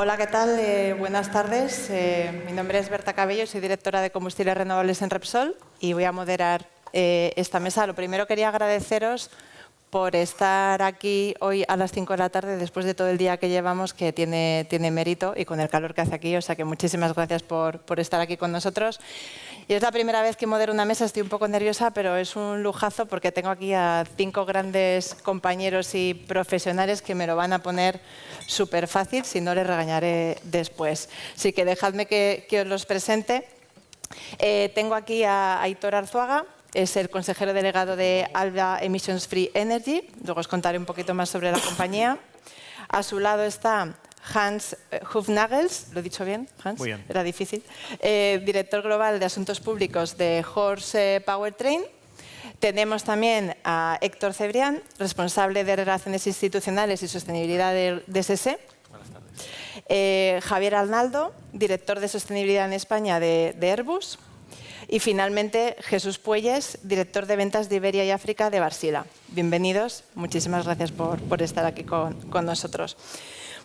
Hola, ¿qué tal? Buenas tardes. Mi nombre es Berta Cabello, soy directora de combustibles renovables en Repsol y voy a moderar esta mesa. Lo primero quería agradeceros por estar aquí hoy a las 5 de la tarde después de todo el día que llevamos, que tiene mérito y con el calor que hace aquí. O sea que muchísimas gracias por estar aquí con nosotros. Y es la primera vez que modero una mesa, estoy un poco nerviosa, pero es un lujazo porque tengo aquí a 5 grandes compañeros y profesionales que me lo van a poner súper fácil, si no les regañaré después. Así que dejadme que os los presente. Tengo aquí a Aitor Arzuaga, es el consejero delegado de Alba Emissions Free Energy. Luego os contaré un poquito más sobre la compañía. A su lado está Hans Hufnagels, ¿lo he dicho bien, Hans? Muy bien. Era difícil. Director global de Asuntos Públicos de Horse Powertrain. Tenemos también a Héctor Cebrián, responsable de Relaciones Institucionales y Sostenibilidad de DSS. Buenas tardes. Javier Arnaldo, director de Sostenibilidad en España de Airbus. Y finalmente Jesús Puelles, director de ventas de Iberia y África de Wärtsilä. Bienvenidos, muchísimas gracias por estar aquí con nosotros.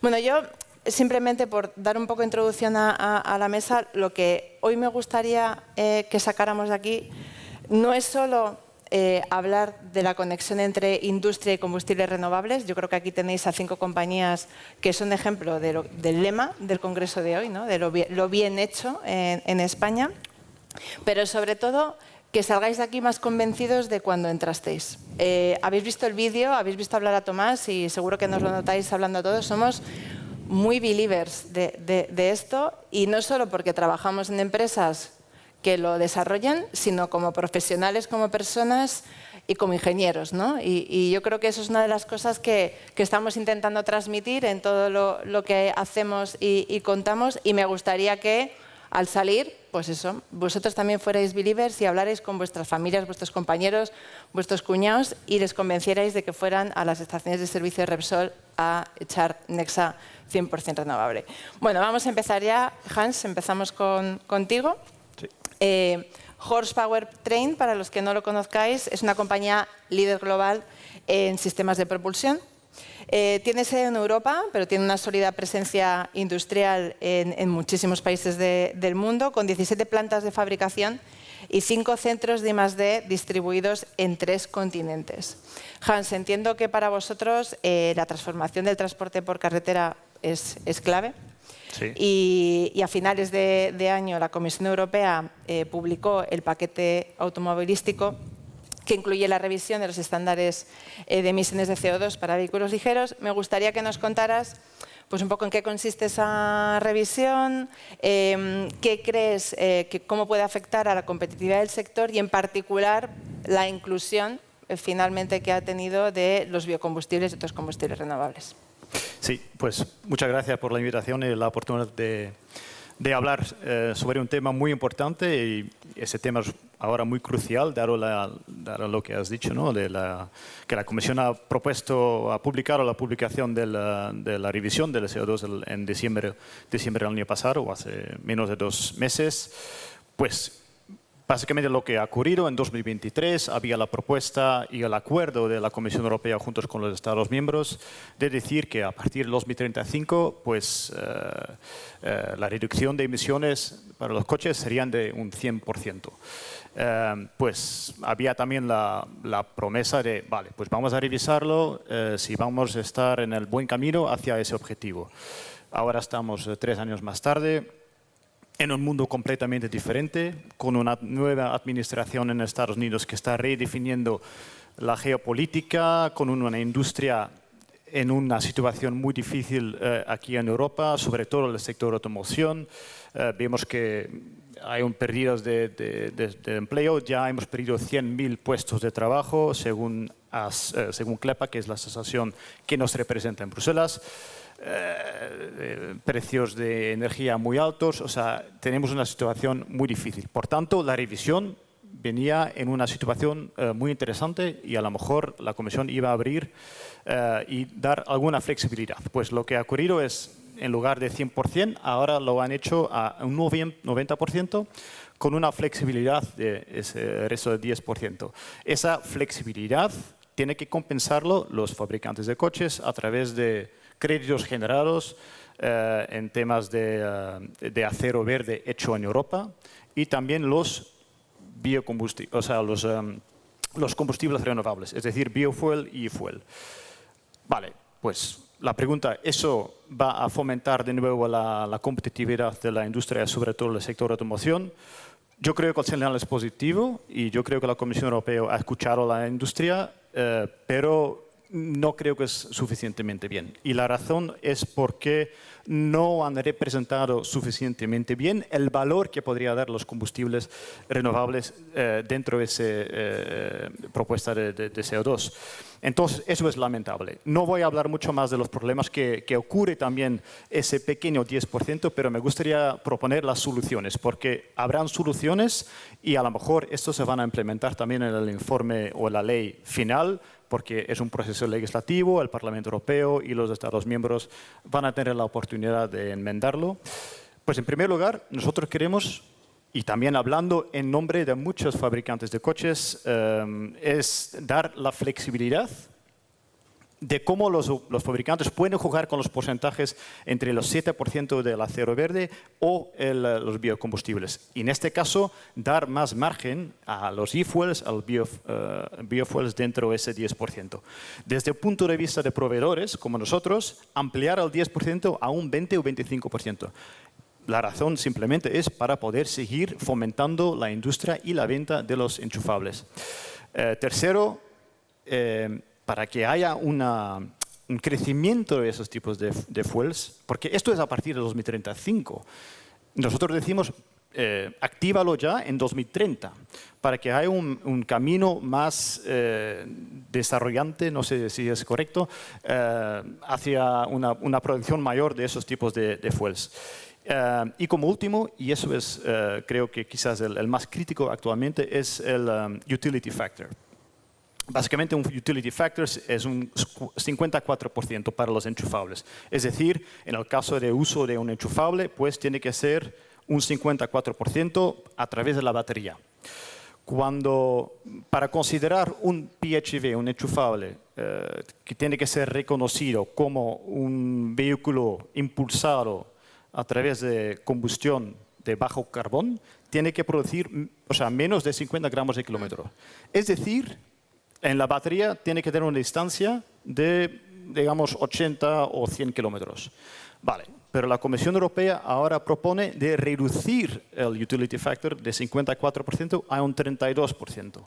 Bueno, yo simplemente por dar un poco de introducción a la mesa, lo que hoy me gustaría que sacáramos de aquí no es solo hablar de la conexión entre industria y combustibles renovables. Yo creo que aquí tenéis a 5 compañías que son ejemplo del lema del Congreso de hoy, ¿no? De lo bien hecho en España. Pero sobre todo que salgáis de aquí más convencidos de cuando entrasteis. Habéis visto el vídeo, habéis visto hablar a Tomás y seguro que nos lo notáis hablando todos. Somos muy believers de esto, y no solo porque trabajamos en empresas que lo desarrollan, sino como profesionales, como personas y como ingenieros, ¿no? Y yo creo que eso es una de las cosas que estamos intentando transmitir en todo lo que hacemos y contamos, y me gustaría que al salir, pues eso, vosotros también fuerais believers y hablarais con vuestras familias, vuestros compañeros, vuestros cuñados y les convencierais de que fueran a las estaciones de servicio de Repsol a echar Nexa 100% renovable. Bueno, vamos a empezar ya. Hans, empezamos contigo. Sí. Horse Powertrain, para los que no lo conozcáis, es una compañía líder global en sistemas de propulsión. Tiene sede en Europa, pero tiene una sólida presencia industrial en muchísimos países del mundo, con 17 plantas de fabricación y 5 centros de I+D distribuidos en 3 continentes. Hans, entiendo que para vosotros la transformación del transporte por carretera es clave. Sí. Y a finales de año la Comisión Europea publicó el paquete automovilístico, que incluye la revisión de los estándares de emisiones de CO2 para vehículos ligeros. Me gustaría que nos contaras pues, un poco en qué consiste esa revisión, qué crees, cómo puede afectar a la competitividad del sector y, en particular, la inclusión finalmente que ha tenido de los biocombustibles y otros combustibles renovables. Sí, pues muchas gracias por la invitación y la oportunidad de hablar sobre un tema muy importante, y ese tema es ahora muy crucial, dado lo que has dicho, ¿no? Que la Comisión ha publicado la publicación de la revisión del CO2 en diciembre del año pasado, o hace menos de 2 meses. Pues básicamente lo que ha ocurrido en 2023, había la propuesta y el acuerdo de la Comisión Europea juntos con los Estados miembros de decir que a partir de 2035 pues, la reducción de emisiones para los coches serían de un 100%. Pues había también la promesa de, vale, pues vamos a revisarlo si vamos a estar en el buen camino hacia ese objetivo. Ahora estamos 3 años más tarde, en un mundo completamente diferente, con una nueva administración en Estados Unidos que está redefiniendo la geopolítica, con una industria en una situación muy difícil aquí en Europa, sobre todo en el sector de automoción. Vemos que hay un pérdida de empleo, ya hemos perdido 100.000 puestos de trabajo, según CLEPA, que es la asociación que nos representa en Bruselas. Precios de energía muy altos, o sea, tenemos una situación muy difícil. Por tanto, la revisión venía en una situación muy interesante, y a lo mejor la Comisión iba a abrir y dar alguna flexibilidad. Pues lo que ha ocurrido es, en lugar de 100%, ahora lo han hecho a un 90%, con una flexibilidad de ese resto de 10%. Esa flexibilidad tiene que compensarlo los fabricantes de coches a través de créditos generados en temas de acero verde hecho en Europa y también los biocombustibles, o sea, los combustibles renovables, es decir, biofuel y fuel. Vale, pues la pregunta, ¿eso va a fomentar de nuevo la competitividad de la industria, sobre todo el sector de automoción? Yo creo que el señal es positivo y yo creo que la Comisión Europea ha escuchado a la industria, pero no creo que es suficientemente bien. Y la razón es porque no han representado suficientemente bien el valor que podría dar los combustibles renovables dentro de esa propuesta de CO2. Entonces, eso es lamentable. No voy a hablar mucho más de los problemas que ocurre también ese pequeño 10%, pero me gustaría proponer las soluciones, porque habrán soluciones y a lo mejor estos se van a implementar también en el informe o la ley final, porque es un proceso legislativo, el Parlamento Europeo y los Estados miembros van a tener la oportunidad de enmendarlo. Pues en primer lugar, nosotros queremos, y también hablando en nombre de muchos fabricantes de coches, es dar la flexibilidad de cómo los fabricantes pueden jugar con los porcentajes entre los 7% del acero verde o los biocombustibles. Y en este caso, dar más margen a los e-fuels, a los biofuels dentro de ese 10%. Desde el punto de vista de proveedores, como nosotros, ampliar el 10% a un 20 o 25%. La razón simplemente es para poder seguir fomentando la industria y la venta de los enchufables. Tercero, para que haya un crecimiento de esos tipos de fuels, porque esto es a partir de 2035. Nosotros decimos, actívalo ya en 2030, para que haya un camino más desarrollante, no sé si es correcto, hacia una producción mayor de esos tipos de fuels. Y como último, y eso es creo que quizás el más crítico actualmente, es el utility factor. Básicamente un utility factor es un 54% para los enchufables. Es decir, en el caso de uso de un enchufable, pues tiene que ser un 54% a través de la batería. Para considerar un PHEV, un enchufable, que tiene que ser reconocido como un vehículo impulsado a través de combustión de bajo carbón, tiene que producir menos de 50 gramos de kilómetro. Es decir, en la batería tiene que tener una distancia de, digamos, 80 o 100 kilómetros. Vale, pero la Comisión Europea ahora propone de reducir el utility factor de 54% a un 32%.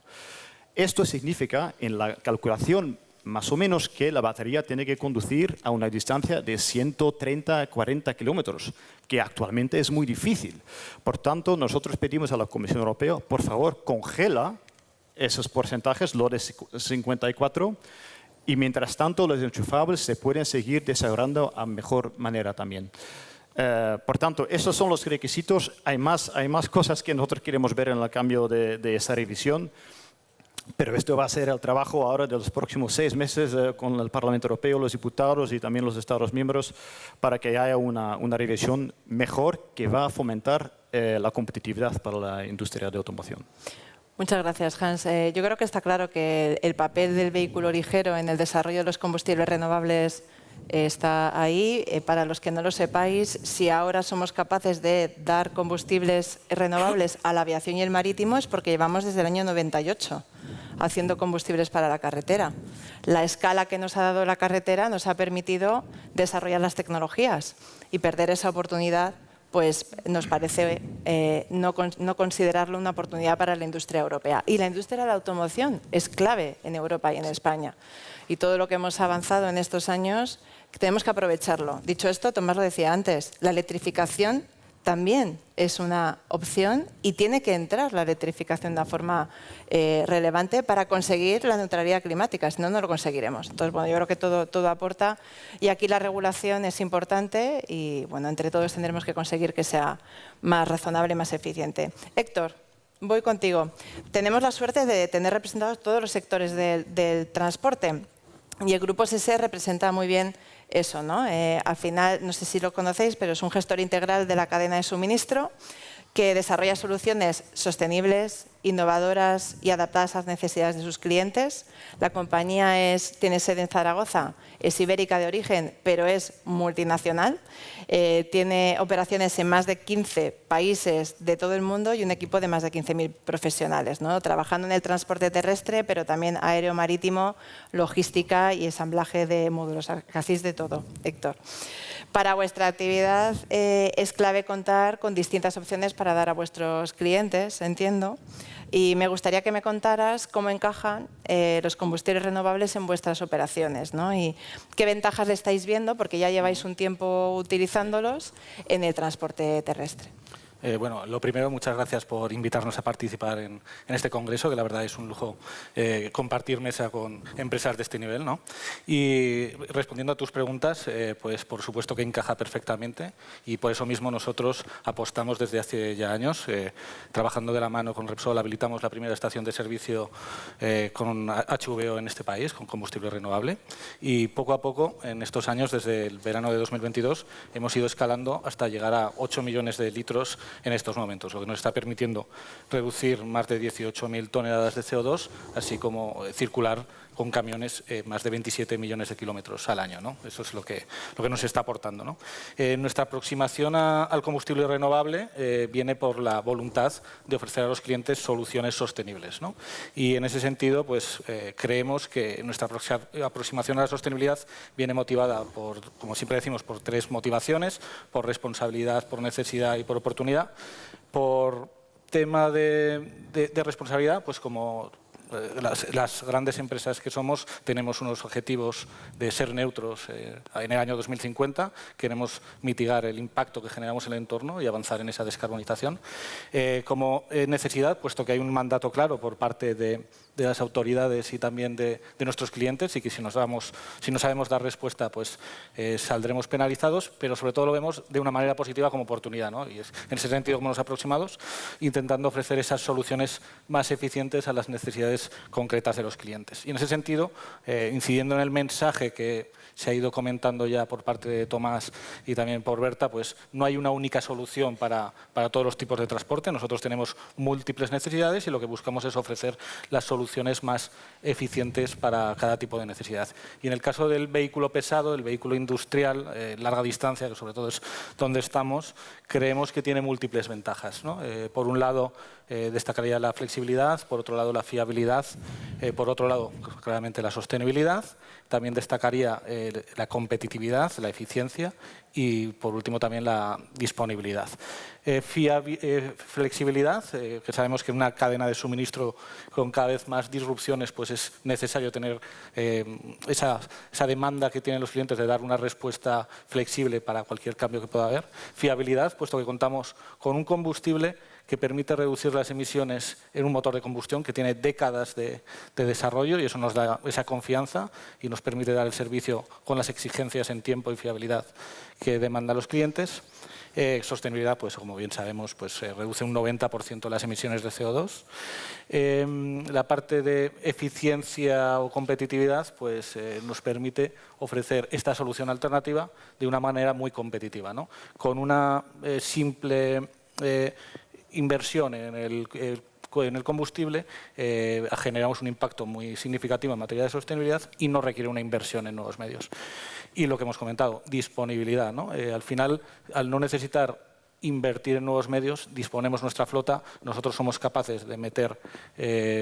Esto significa, en la calculación, más o menos que la batería tiene que conducir a una distancia de 130 a 40 kilómetros, que actualmente es muy difícil. Por tanto, nosotros pedimos a la Comisión Europea, por favor, congela esos porcentajes, lo de 54, y mientras tanto los enchufables se pueden seguir desarrollando a mejor manera también. Por tanto, esos son los requisitos. Hay más cosas que nosotros queremos ver en el cambio de esa revisión, pero esto va a ser el trabajo ahora de los próximos 6 meses con el Parlamento Europeo, los diputados y también los Estados miembros, para que haya una revisión mejor que va a fomentar la competitividad para la industria de automoción. Muchas gracias, Hans. Yo creo que está claro que el papel del vehículo ligero en el desarrollo de los combustibles renovables está ahí. Para los que no lo sepáis, si ahora somos capaces de dar combustibles renovables a la aviación y el marítimo es porque llevamos desde el año 98 haciendo combustibles para la carretera. La escala que nos ha dado la carretera nos ha permitido desarrollar las tecnologías y perder esa oportunidad pues nos parece no considerarlo una oportunidad para la industria europea. Y la industria de la automoción es clave en Europa y en España. Y todo lo que hemos avanzado en estos años tenemos que aprovecharlo. Dicho esto, Tomás lo decía antes, la electrificación también es una opción y tiene que entrar la electrificación de una forma relevante para conseguir la neutralidad climática, si no, no lo conseguiremos. Entonces, bueno, yo creo que todo aporta y aquí la regulación es importante y, bueno, entre todos tendremos que conseguir que sea más razonable, más eficiente. Héctor, voy contigo. Tenemos la suerte de tener representados todos los sectores del transporte y el Grupo SSE representa muy bien eso, ¿no? Al final, no sé si lo conocéis, pero es un gestor integral de la cadena de suministro que desarrolla soluciones sostenibles, innovadoras y adaptadas a las necesidades de sus clientes. La compañía tiene sede en Zaragoza, es ibérica de origen, pero es multinacional. Tiene operaciones en más de 15 países de todo el mundo y un equipo de más de 15.000 profesionales, ¿no? Trabajando en el transporte terrestre, pero también aéreo, marítimo, logística y ensamblaje de módulos. Hacéis de todo, Héctor. Para vuestra actividad es clave contar con distintas opciones para dar a vuestros clientes, entiendo. Y me gustaría que me contaras cómo encajan los combustibles renovables en vuestras operaciones, ¿no? Y qué ventajas le estáis viendo, porque ya lleváis un tiempo utilizándolos en el transporte terrestre. Bueno, lo primero, muchas gracias por invitarnos a participar en este congreso, que la verdad es un lujo compartir mesa con empresas de este nivel, ¿no? Y respondiendo a tus preguntas, pues por supuesto que encaja perfectamente y por eso mismo nosotros apostamos desde hace ya años, trabajando de la mano con Repsol, habilitamos la primera estación de servicio con HVO en este país, con combustible renovable, y poco a poco, en estos años, desde el verano de 2022, hemos ido escalando hasta llegar a 8 millones de litros en estos momentos, lo que nos está permitiendo reducir más de 18.000 toneladas de CO2, así como circular con camiones más de 27 millones de kilómetros al año, ¿no? Eso es lo que nos está aportando, ¿no? Nuestra aproximación al combustible renovable viene por la voluntad de ofrecer a los clientes soluciones sostenibles, ¿no? Y en ese sentido, pues creemos que nuestra aproximación a la sostenibilidad viene motivada por, como siempre decimos, por tres motivaciones: por responsabilidad, por necesidad y por oportunidad. Por tema de responsabilidad, pues como las grandes empresas que somos, tenemos unos objetivos de ser neutros en el año 2050. Queremos mitigar el impacto que generamos en el entorno y avanzar en esa descarbonización. Como necesidad, puesto que hay un mandato claro por parte de las autoridades y también de nuestros clientes, y que si no sabemos dar respuesta, pues saldremos penalizados, pero sobre todo lo vemos de una manera positiva como oportunidad, ¿no? Y es en ese sentido como nos aproximamos, intentando ofrecer esas soluciones más eficientes a las necesidades concretas de los clientes. Y en ese sentido, incidiendo en el mensaje que se ha ido comentando ya por parte de Tomás y también por Berta, pues no hay una única solución para todos los tipos de transporte. Nosotros tenemos múltiples necesidades y lo que buscamos es ofrecer las soluciones más eficientes para cada tipo de necesidad. Y en el caso del vehículo pesado, el vehículo industrial, larga distancia, que sobre todo es donde estamos, creemos que tiene múltiples ventajas, ¿no? Por un lado, destacaría la flexibilidad, por otro lado la fiabilidad, por otro lado claramente la sostenibilidad, también destacaría la competitividad, la eficiencia y por último también la disponibilidad. Flexibilidad, que sabemos que en una cadena de suministro con cada vez más disrupciones, pues es necesario tener esa demanda que tienen los clientes de dar una respuesta flexible para cualquier cambio que pueda haber. Fiabilidad, puesto que contamos con un combustible que permite reducir las emisiones en un motor de combustión que tiene décadas de desarrollo, y eso nos da esa confianza y nos permite dar el servicio con las exigencias en tiempo y fiabilidad que demandan los clientes. Sostenibilidad, pues como bien sabemos, pues reduce un 90% las emisiones de CO2. La parte de eficiencia o competitividad, pues nos permite ofrecer esta solución alternativa de una manera muy competitiva, ¿no? Con una simple inversión en el combustible, generamos un impacto muy significativo en materia de sostenibilidad y no requiere una inversión en nuevos medios. Y lo que hemos comentado, disponibilidad, ¿no? Al final, al no necesitar invertir en nuevos medios, disponemos nuestra flota. Nosotros somos capaces de meter,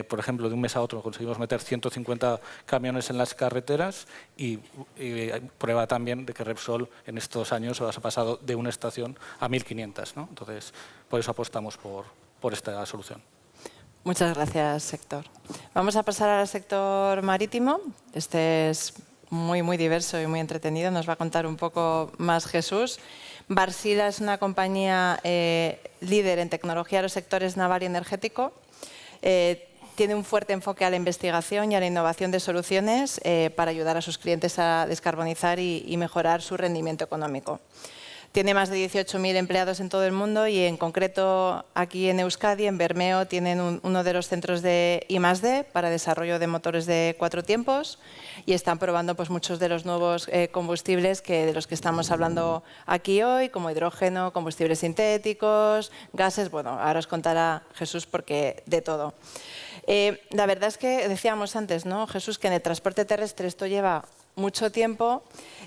por ejemplo, de un mes a otro conseguimos meter 150 camiones en las carreteras y prueba también de que Repsol en estos años ha pasado de una estación a 1.500, ¿no? Entonces, por eso apostamos por esta solución. Muchas gracias, Héctor. Vamos a pasar al sector marítimo. Este es muy diverso y muy entretenido. Nos va a contar un poco más Jesús. Wärtsilä es una compañía líder en tecnología de los sectores naval y energético. Tiene un fuerte enfoque a la investigación y a la innovación de soluciones para ayudar a sus clientes a descarbonizar y mejorar su rendimiento económico. Tiene más de 18.000 empleados en todo el mundo y en concreto aquí en Euskadi, en Bermeo, tienen uno de los centros de I+D para desarrollo de motores de 4 tiempos y están probando pues, muchos de los nuevos combustibles de los que estamos hablando aquí hoy, como hidrógeno, combustibles sintéticos, gases. Bueno, ahora os contará Jesús porque de todo. La verdad es que decíamos antes, ¿no, Jesús, que en el transporte terrestre esto lleva mucho tiempo,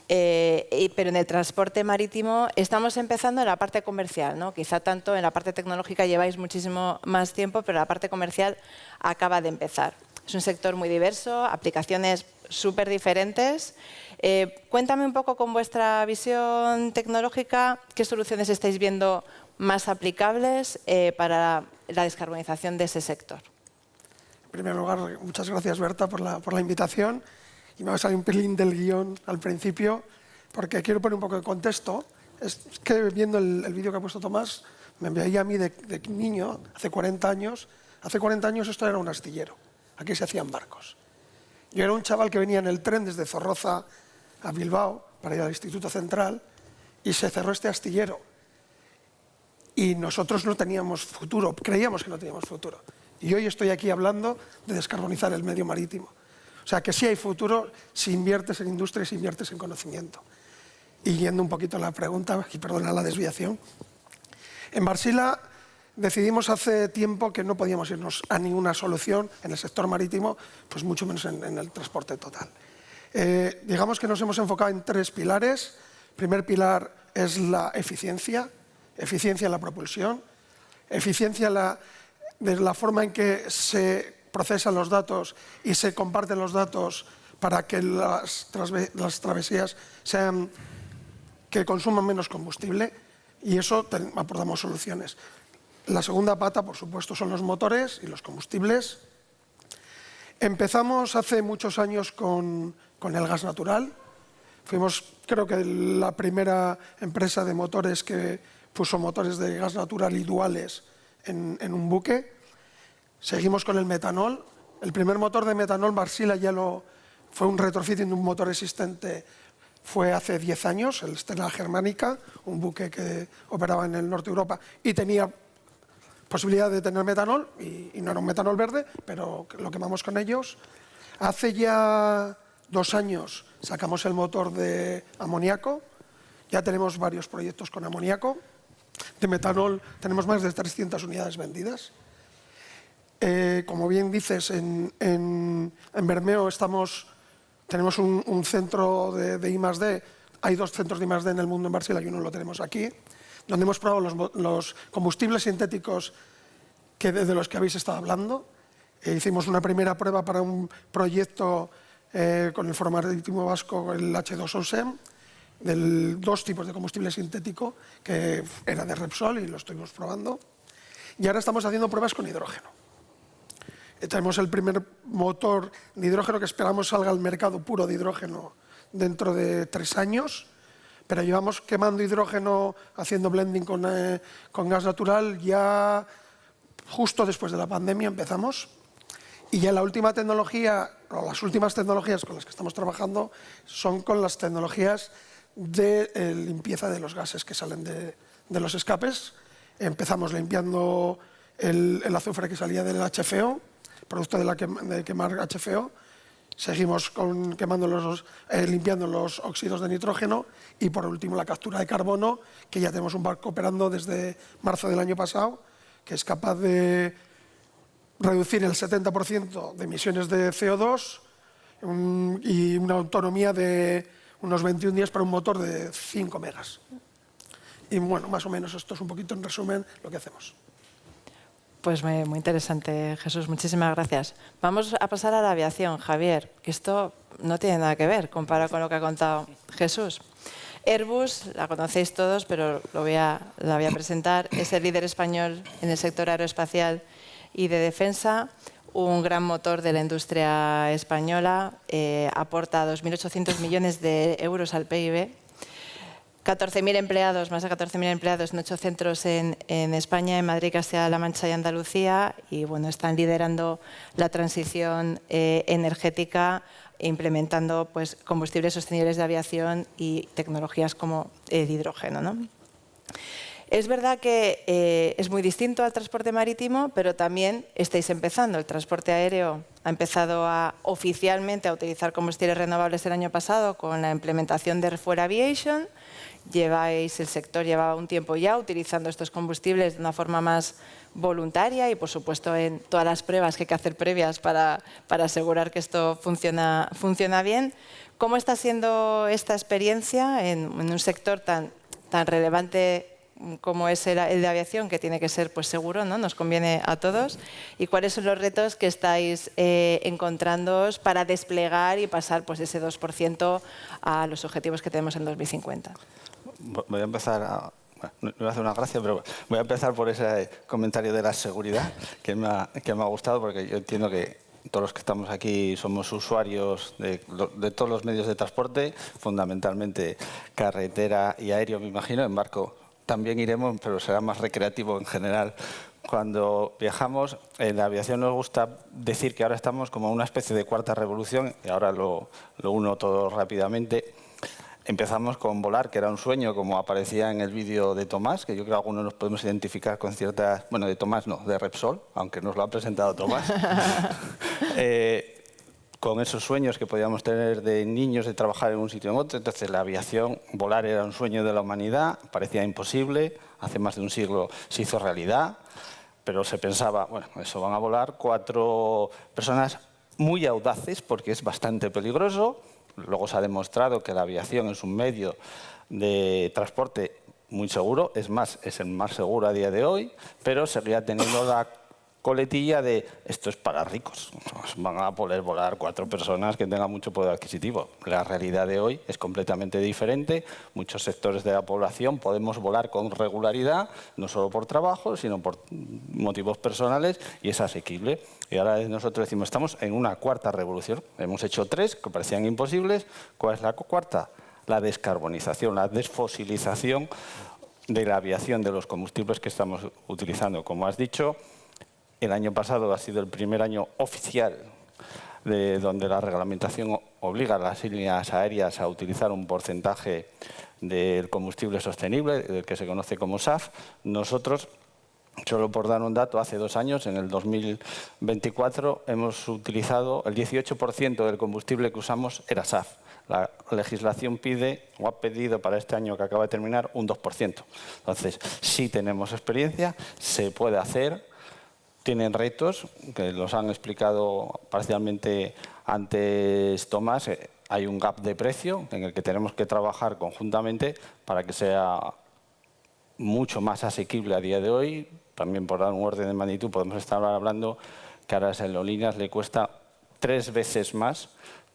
pero en el transporte marítimo estamos empezando en la parte comercial, ¿no? Quizá tanto en la parte tecnológica lleváis muchísimo más tiempo, pero la parte comercial acaba de empezar. Es un sector muy diverso, aplicaciones súper diferentes. Cuéntame un poco con vuestra visión tecnológica, qué soluciones estáis viendo más aplicables para la descarbonización de ese sector. En primer lugar, muchas gracias, Berta, por la invitación. Y me va a salir un pelín del guión al principio, porque quiero poner un poco de contexto. Es que viendo el vídeo que ha puesto Tomás, me veía a mí de niño, hace 40 años. Hace 40 años esto era un astillero. Aquí se hacían barcos. Yo era un chaval que venía en el tren desde Zorroza a Bilbao para ir al Instituto Central y se cerró este astillero. Y nosotros no teníamos futuro, creíamos que no teníamos futuro. Y hoy estoy aquí hablando de descarbonizar el medio marítimo. O sea, que sí hay futuro si inviertes en industria y si inviertes en conocimiento. Y yendo un poquito a la pregunta, y perdona la desviación, en Varsila decidimos hace tiempo que no podíamos irnos a ninguna solución en el sector marítimo, pues mucho menos en el transporte total. Digamos que nos hemos enfocado en 3 pilares. El primer pilar es la eficiencia en la propulsión, eficiencia de la forma en que se procesan los datos y se comparten los datos para que las travesías que consuman menos combustible, y eso aportamos soluciones. La segunda pata, por supuesto, son los motores y los combustibles. Empezamos hace muchos años con el gas natural. Fuimos, creo que, la primera empresa de motores que puso motores de gas natural y duales en un buque. Seguimos con el metanol. El primer motor de metanol, Varsila fue un retrofitting de un motor existente, fue hace 10 años, el Stena Germanica, un buque que operaba en el norte de Europa y tenía posibilidad de tener metanol, y no era un metanol verde, pero lo quemamos con ellos. Hace ya 2 años sacamos el motor de amoníaco, ya tenemos varios proyectos con amoníaco. De metanol tenemos más de 300 unidades vendidas. Como bien dices, en Bermeo tenemos un centro de I+D. Hay 2 centros de I+D en el mundo en Varsila y uno lo tenemos aquí, donde hemos probado los combustibles sintéticos de los que habéis estado hablando. Hicimos una primera prueba para un proyecto con el Foro Marítimo Vasco, el H2OSEM, de 2 tipos de combustible sintético, que era de Repsol y lo estuvimos probando. Y ahora estamos haciendo pruebas con hidrógeno. Tenemos el primer motor de hidrógeno que esperamos salga al mercado puro de hidrógeno dentro de 3 años, pero llevamos quemando hidrógeno, haciendo blending con gas natural, ya justo después de la pandemia empezamos. Y ya la última tecnología, o las últimas tecnologías con las que estamos trabajando, son con las tecnologías de limpieza de los gases que salen de los escapes. Empezamos limpiando el azufre que salía del HFO, producto de quemar HFO. Seguimos limpiando los óxidos de nitrógeno y, por último, la captura de carbono, que ya tenemos un barco operando desde marzo del año pasado, que es capaz de reducir el 70% de emisiones de CO2 y una autonomía de unos 21 días para un motor de 5 megas. Y bueno, más o menos esto es un poquito en resumen lo que hacemos. Pues muy interesante, Jesús. Muchísimas gracias. Vamos a pasar a la aviación, Javier, que esto no tiene nada que ver comparado con lo que ha contado Jesús. Airbus, la conocéis todos, pero la voy a presentar. Es el líder español en el sector aeroespacial y de defensa, un gran motor de la industria española, aporta 2.800 millones de euros al PIB. 14.000 empleados, más de 14.000 empleados en 8 centros en España, en Madrid, Castilla-La Mancha y Andalucía, y bueno, están liderando la transición energética, implementando pues, combustibles sostenibles de aviación y tecnologías como el hidrógeno, ¿no? Es verdad que es muy distinto al transporte marítimo, pero también estáis empezando. El transporte aéreo ha empezado oficialmente a utilizar combustibles renovables el año pasado con la implementación de Refuel Aviation. El sector lleva un tiempo ya utilizando estos combustibles de una forma más voluntaria y, por supuesto, en todas las pruebas que hay que hacer previas para asegurar que esto funciona bien. ¿Cómo está siendo esta experiencia en un sector tan relevante como es el de aviación, que tiene que ser pues, seguro, ¿no? Nos conviene a todos? ¿Y cuáles son los retos que estáis encontrándoos para desplegar y pasar pues, ese 2% a los objetivos que tenemos en 2050? Voy a empezar no voy a hacer una gracia, pero voy a empezar por ese comentario de la seguridad que me ha gustado, porque yo entiendo que todos los que estamos aquí somos usuarios de todos los medios de transporte, fundamentalmente carretera y aéreo, me imagino. En barco también iremos, pero será más recreativo en general. Cuando viajamos, en la aviación nos gusta decir que ahora estamos como una especie de cuarta revolución, y ahora lo uno todo rápidamente. Empezamos con volar, que era un sueño, como aparecía en el vídeo de Tomás, que yo creo que algunos nos podemos identificar con ciertas... Bueno, de Tomás no, de Repsol, aunque nos lo ha presentado Tomás. Con esos sueños que podíamos tener de niños de trabajar en un sitio en otro. Entonces la aviación, volar era un sueño de la humanidad, parecía imposible. Hace más de un siglo se hizo realidad, pero se pensaba, bueno, eso van a volar 4 personas muy audaces, porque es bastante peligroso. Luego se ha demostrado que la aviación es un medio de transporte muy seguro, es más, es el más seguro a día de hoy, pero seguía teniendo la coletilla de esto es para ricos, van a poder volar 4 personas que tengan mucho poder adquisitivo. La realidad de hoy es completamente diferente. Muchos sectores de la población podemos volar con regularidad, no solo por trabajo, sino por motivos personales, y es asequible. Y ahora nosotros decimos, estamos en una cuarta revolución. Hemos hecho 3 que parecían imposibles. ¿Cuál es la cuarta? La descarbonización, la desfosilización de la aviación, de los combustibles que estamos utilizando. Como has dicho, el año pasado ha sido el primer año oficial donde la reglamentación obliga a las líneas aéreas a utilizar un porcentaje del combustible sostenible, el que se conoce como SAF. Nosotros, solo por dar un dato, hace 2 años, en el 2024, hemos utilizado el 18% del combustible que usamos era SAF. La legislación pide, o ha pedido para este año que acaba de terminar, un 2%. Entonces, sí tenemos experiencia, se puede hacer. Tienen retos, que los han explicado parcialmente antes Tomás. Hay un gap de precio en el que tenemos que trabajar conjuntamente para que sea mucho más asequible a día de hoy. También, por dar un orden de magnitud, podemos estar hablando que a las aerolíneas le cuesta 3 veces más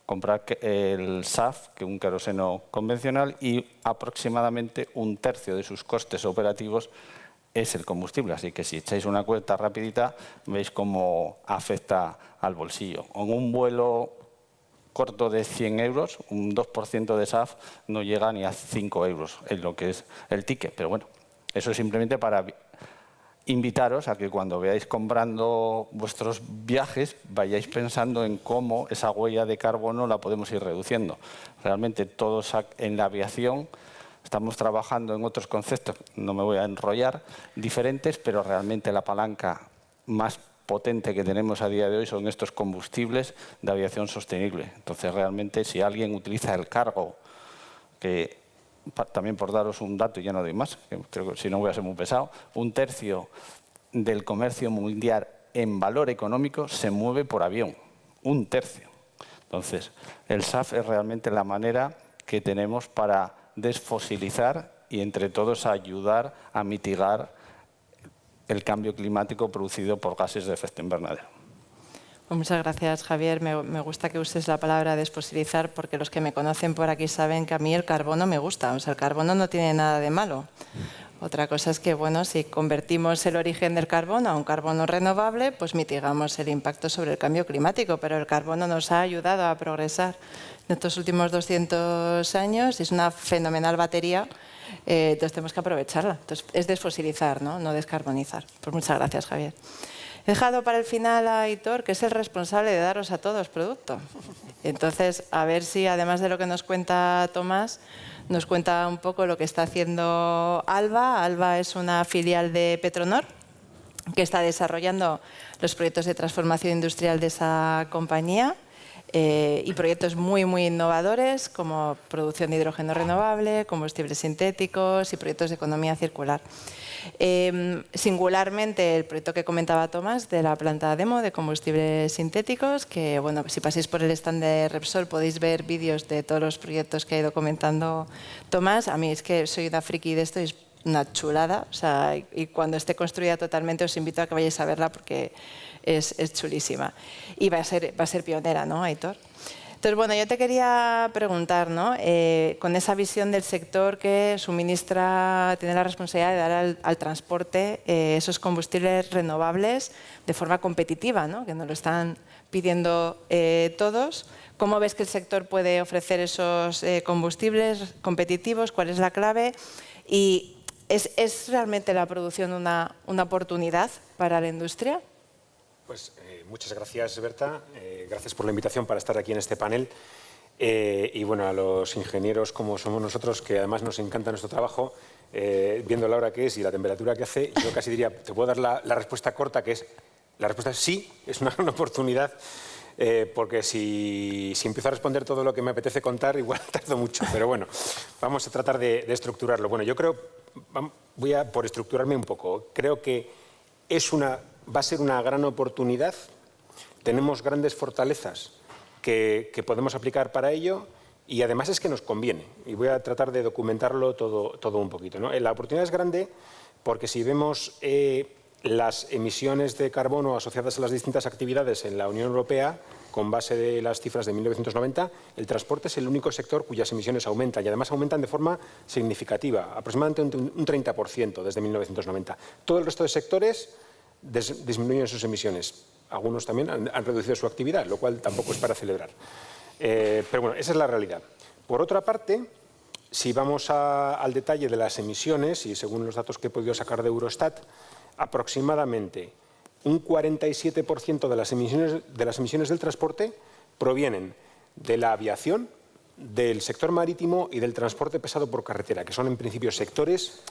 comprar el SAF que un queroseno convencional, y aproximadamente 1/3 de sus costes operativos es el combustible. Así que si echáis una cuenta rapidita, veis cómo afecta al bolsillo. En un vuelo corto de 100 euros, un 2% de SAF no llega ni a 5 euros en lo que es el ticket. Pero bueno, eso es simplemente para invitaros a que cuando veáis comprando vuestros viajes vayáis pensando en cómo esa huella de carbono la podemos ir reduciendo. Realmente todos en la aviación estamos trabajando en otros conceptos, no me voy a enrollar, diferentes, pero realmente la palanca más potente que tenemos a día de hoy son estos combustibles de aviación sostenible. Entonces, realmente, si alguien utiliza el cargo, que también por daros un dato, y ya no doy más, que creo que si no voy a ser muy pesado, 1/3 del comercio mundial en valor económico se mueve por avión. 1/3. Entonces, el SAF es realmente la manera que tenemos para desfosilizar y entre todos ayudar a mitigar el cambio climático producido por gases de efecto invernadero. Pues muchas gracias, Javier. Me gusta que uses la palabra desfosilizar, porque los que me conocen por aquí saben que a mí el carbono me gusta. O sea, el carbono no tiene nada de malo. Otra cosa es que, bueno, si convertimos el origen del carbono a un carbono renovable, pues mitigamos el impacto sobre el cambio climático. Pero el carbono nos ha ayudado a progresar en estos últimos 200 años. Es una fenomenal batería, entonces tenemos que aprovecharla. Entonces, es desfosilizar, no descarbonizar. Pues muchas gracias, Javier. He dejado para el final a Aitor, que es el responsable de daros a todos producto. Entonces, a ver si, además de lo que nos cuenta Tomás, nos cuenta un poco lo que está haciendo Alba. Alba es una filial de Petronor, que está desarrollando los proyectos de transformación industrial de esa compañía y proyectos muy, muy innovadores como producción de hidrógeno renovable, combustibles sintéticos y proyectos de economía circular. Singularmente el proyecto que comentaba Tomás de la planta demo de combustibles sintéticos, que bueno, si pasáis por el stand de Repsol podéis ver vídeos de todos los proyectos que ha ido comentando Tomás. A mí es que soy una friki de esto y es una chulada, o sea, y cuando esté construida totalmente os invito a que vayáis a verla porque es chulísima. Y va a ser pionera, ¿no, Aitor? Entonces, bueno, yo te quería preguntar, ¿no? Con esa visión del sector que suministra, tiene la responsabilidad de dar al transporte esos combustibles renovables de forma competitiva, ¿no? Que nos lo están pidiendo todos. ¿Cómo ves que el sector puede ofrecer esos combustibles competitivos? ¿Cuál es la clave? Y ¿es realmente la producción una oportunidad para la industria? Pues muchas gracias, Berta. Gracias por la invitación para estar aquí en este panel. Y bueno, a los ingenieros como somos nosotros, que además nos encanta nuestro trabajo, viendo la hora que es y la temperatura que hace, yo casi diría, te puedo dar la respuesta corta, que es, la respuesta es sí, es una gran oportunidad, porque si empiezo a responder todo lo que me apetece contar, igual tardo mucho. Pero bueno, vamos a tratar de estructurarlo. Bueno, yo creo, voy a por estructurarme un poco, creo que va a ser una gran oportunidad. Tenemos grandes fortalezas que podemos aplicar para ello y además es que nos conviene. Y voy a tratar de documentarlo todo un poquito, ¿no? La oportunidad es grande porque si vemos las emisiones de carbono asociadas a las distintas actividades en la Unión Europea, con base de las cifras de 1990, el transporte es el único sector cuyas emisiones aumentan y además aumentan de forma significativa, aproximadamente un 30% desde 1990. Todo el resto de sectores disminuyen sus emisiones. Algunos también han reducido su actividad, lo cual tampoco es para celebrar. Pero bueno, esa es la realidad. Por otra parte, si vamos al detalle de las emisiones, y según los datos que he podido sacar de Eurostat, aproximadamente un 47% de las emisiones del transporte provienen de la aviación, del sector marítimo y del transporte pesado por carretera, que son en principio sectores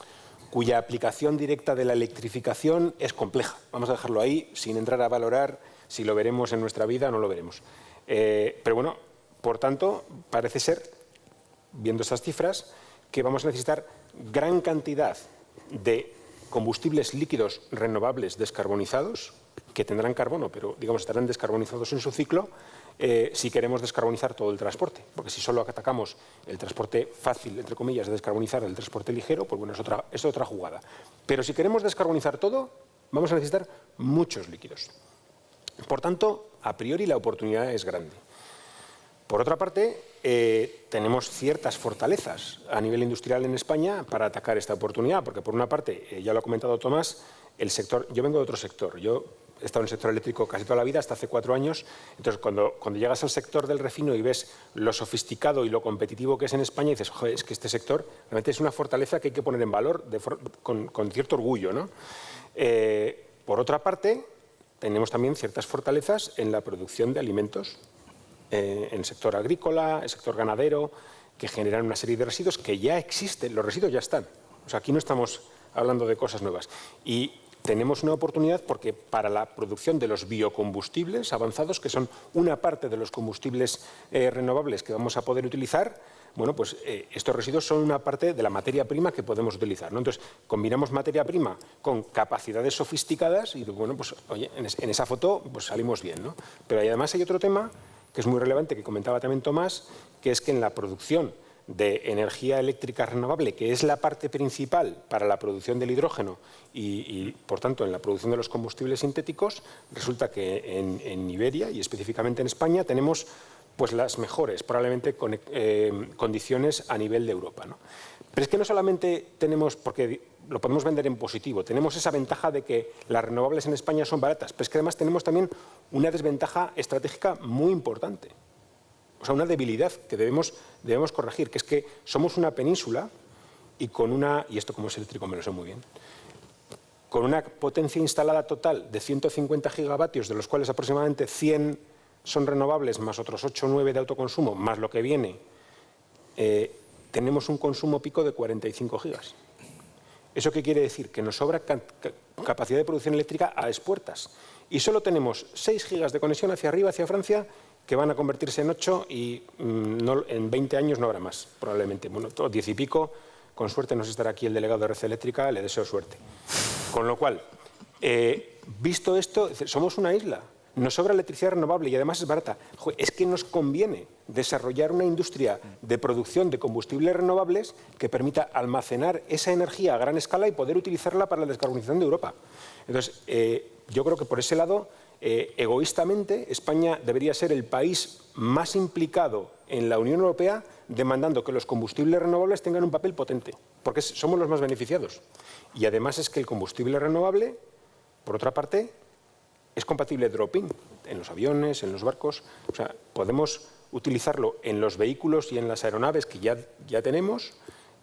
cuya aplicación directa de la electrificación es compleja. Vamos a dejarlo ahí, sin entrar a valorar si lo veremos en nuestra vida o no lo veremos. Pero bueno, por tanto, parece ser, viendo estas cifras, que vamos a necesitar gran cantidad de combustibles líquidos renovables descarbonizados, que tendrán carbono, pero digamos estarán descarbonizados en su ciclo, si queremos descarbonizar todo el transporte. Porque si solo atacamos el transporte fácil, entre comillas, de descarbonizar el transporte ligero, pues bueno, es otra jugada. Pero si queremos descarbonizar todo, vamos a necesitar muchos líquidos. Por tanto, a priori la oportunidad es grande. Por otra parte, tenemos ciertas fortalezas a nivel industrial en España para atacar esta oportunidad, porque por una parte, ya lo ha comentado Tomás, el sector, yo vengo de otro sector, yo he estado en el sector eléctrico casi toda la vida, hasta hace 4 años, entonces cuando llegas al sector del refino y ves lo sofisticado y lo competitivo que es en España, dices, joder, es que este sector realmente es una fortaleza que hay que poner en valor con cierto orgullo, ¿no? Por otra parte, tenemos también ciertas fortalezas en la producción de alimentos, en el sector agrícola, el sector ganadero, que generan una serie de residuos que ya existen, los residuos ya están. O sea, aquí no estamos hablando de cosas nuevas. Y tenemos una oportunidad porque para la producción de los biocombustibles avanzados, que son una parte de los combustibles renovables que vamos a poder utilizar, bueno, pues estos residuos son una parte de la materia prima que podemos utilizar, ¿no? Entonces, combinamos materia prima con capacidades sofisticadas y, bueno, pues oye, en esa foto pues salimos bien, ¿no? Pero además hay otro tema que es muy relevante, que comentaba también Tomás, que es que en la producción de energía eléctrica renovable, que es la parte principal para la producción del hidrógeno y por tanto, en la producción de los combustibles sintéticos, resulta que en Iberia y específicamente en España tenemos pues las mejores, probablemente, condiciones a nivel de Europa, ¿no? Pero es que no solamente tenemos, porque lo podemos vender en positivo, tenemos esa ventaja de que las renovables en España son baratas, pero es que además tenemos también una desventaja estratégica muy importante. O sea, una debilidad que debemos corregir, que es que somos una península y con una, y esto como es eléctrico me lo sé muy bien, con una potencia instalada total de 150 gigavatios, de los cuales aproximadamente 100 son renovables, más otros 8 o 9 de autoconsumo, más lo que viene, tenemos un consumo pico de 45 gigas. ¿Eso qué quiere decir? Que nos sobra capacidad de producción eléctrica a expuertas. Y solo tenemos 6 gigas de conexión hacia arriba, hacia Francia, que van a convertirse en 8 y en 20 años no habrá más, probablemente. Bueno, 10 y pico, con suerte nos estará aquí el delegado de Red Eléctrica, le deseo suerte. Con lo cual, visto esto, somos una isla, nos sobra electricidad renovable y además es barata. Es que nos conviene desarrollar una industria de producción de combustibles renovables que permita almacenar esa energía a gran escala y poder utilizarla para la descarbonización de Europa. Entonces, yo creo que por ese lado, egoístamente, España debería ser el país más implicado en la Unión Europea demandando que los combustibles renovables tengan un papel potente, porque somos los más beneficiados. Y además es que el combustible renovable, por otra parte, es compatible drop-in en los aviones, en los barcos. O sea, podemos utilizarlo en los vehículos y en las aeronaves que ya tenemos,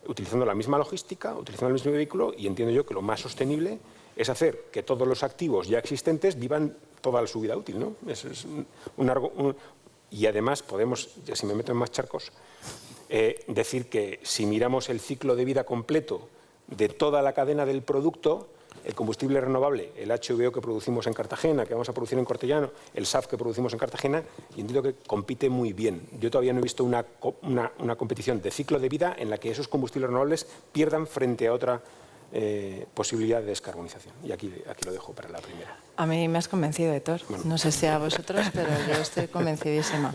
utilizando la misma logística, utilizando el mismo vehículo, y entiendo yo que lo más sostenible es hacer que todos los activos ya existentes vivan toda su vida útil, ¿no? Y además podemos, ya si me meto en más charcos, decir que si miramos el ciclo de vida completo de toda la cadena del producto, el combustible renovable, el HVO que producimos en Cartagena, que vamos a producir en Cortellano, el SAF que producimos en Cartagena, y entiendo que compite muy bien. Yo todavía no he visto una competición de ciclo de vida en la que esos combustibles renovables pierdan frente a otra posibilidad de descarbonización. Y aquí lo dejo para la primera. A mí me has convencido, Héctor. Bueno. No sé si a vosotros, pero yo estoy convencidísima.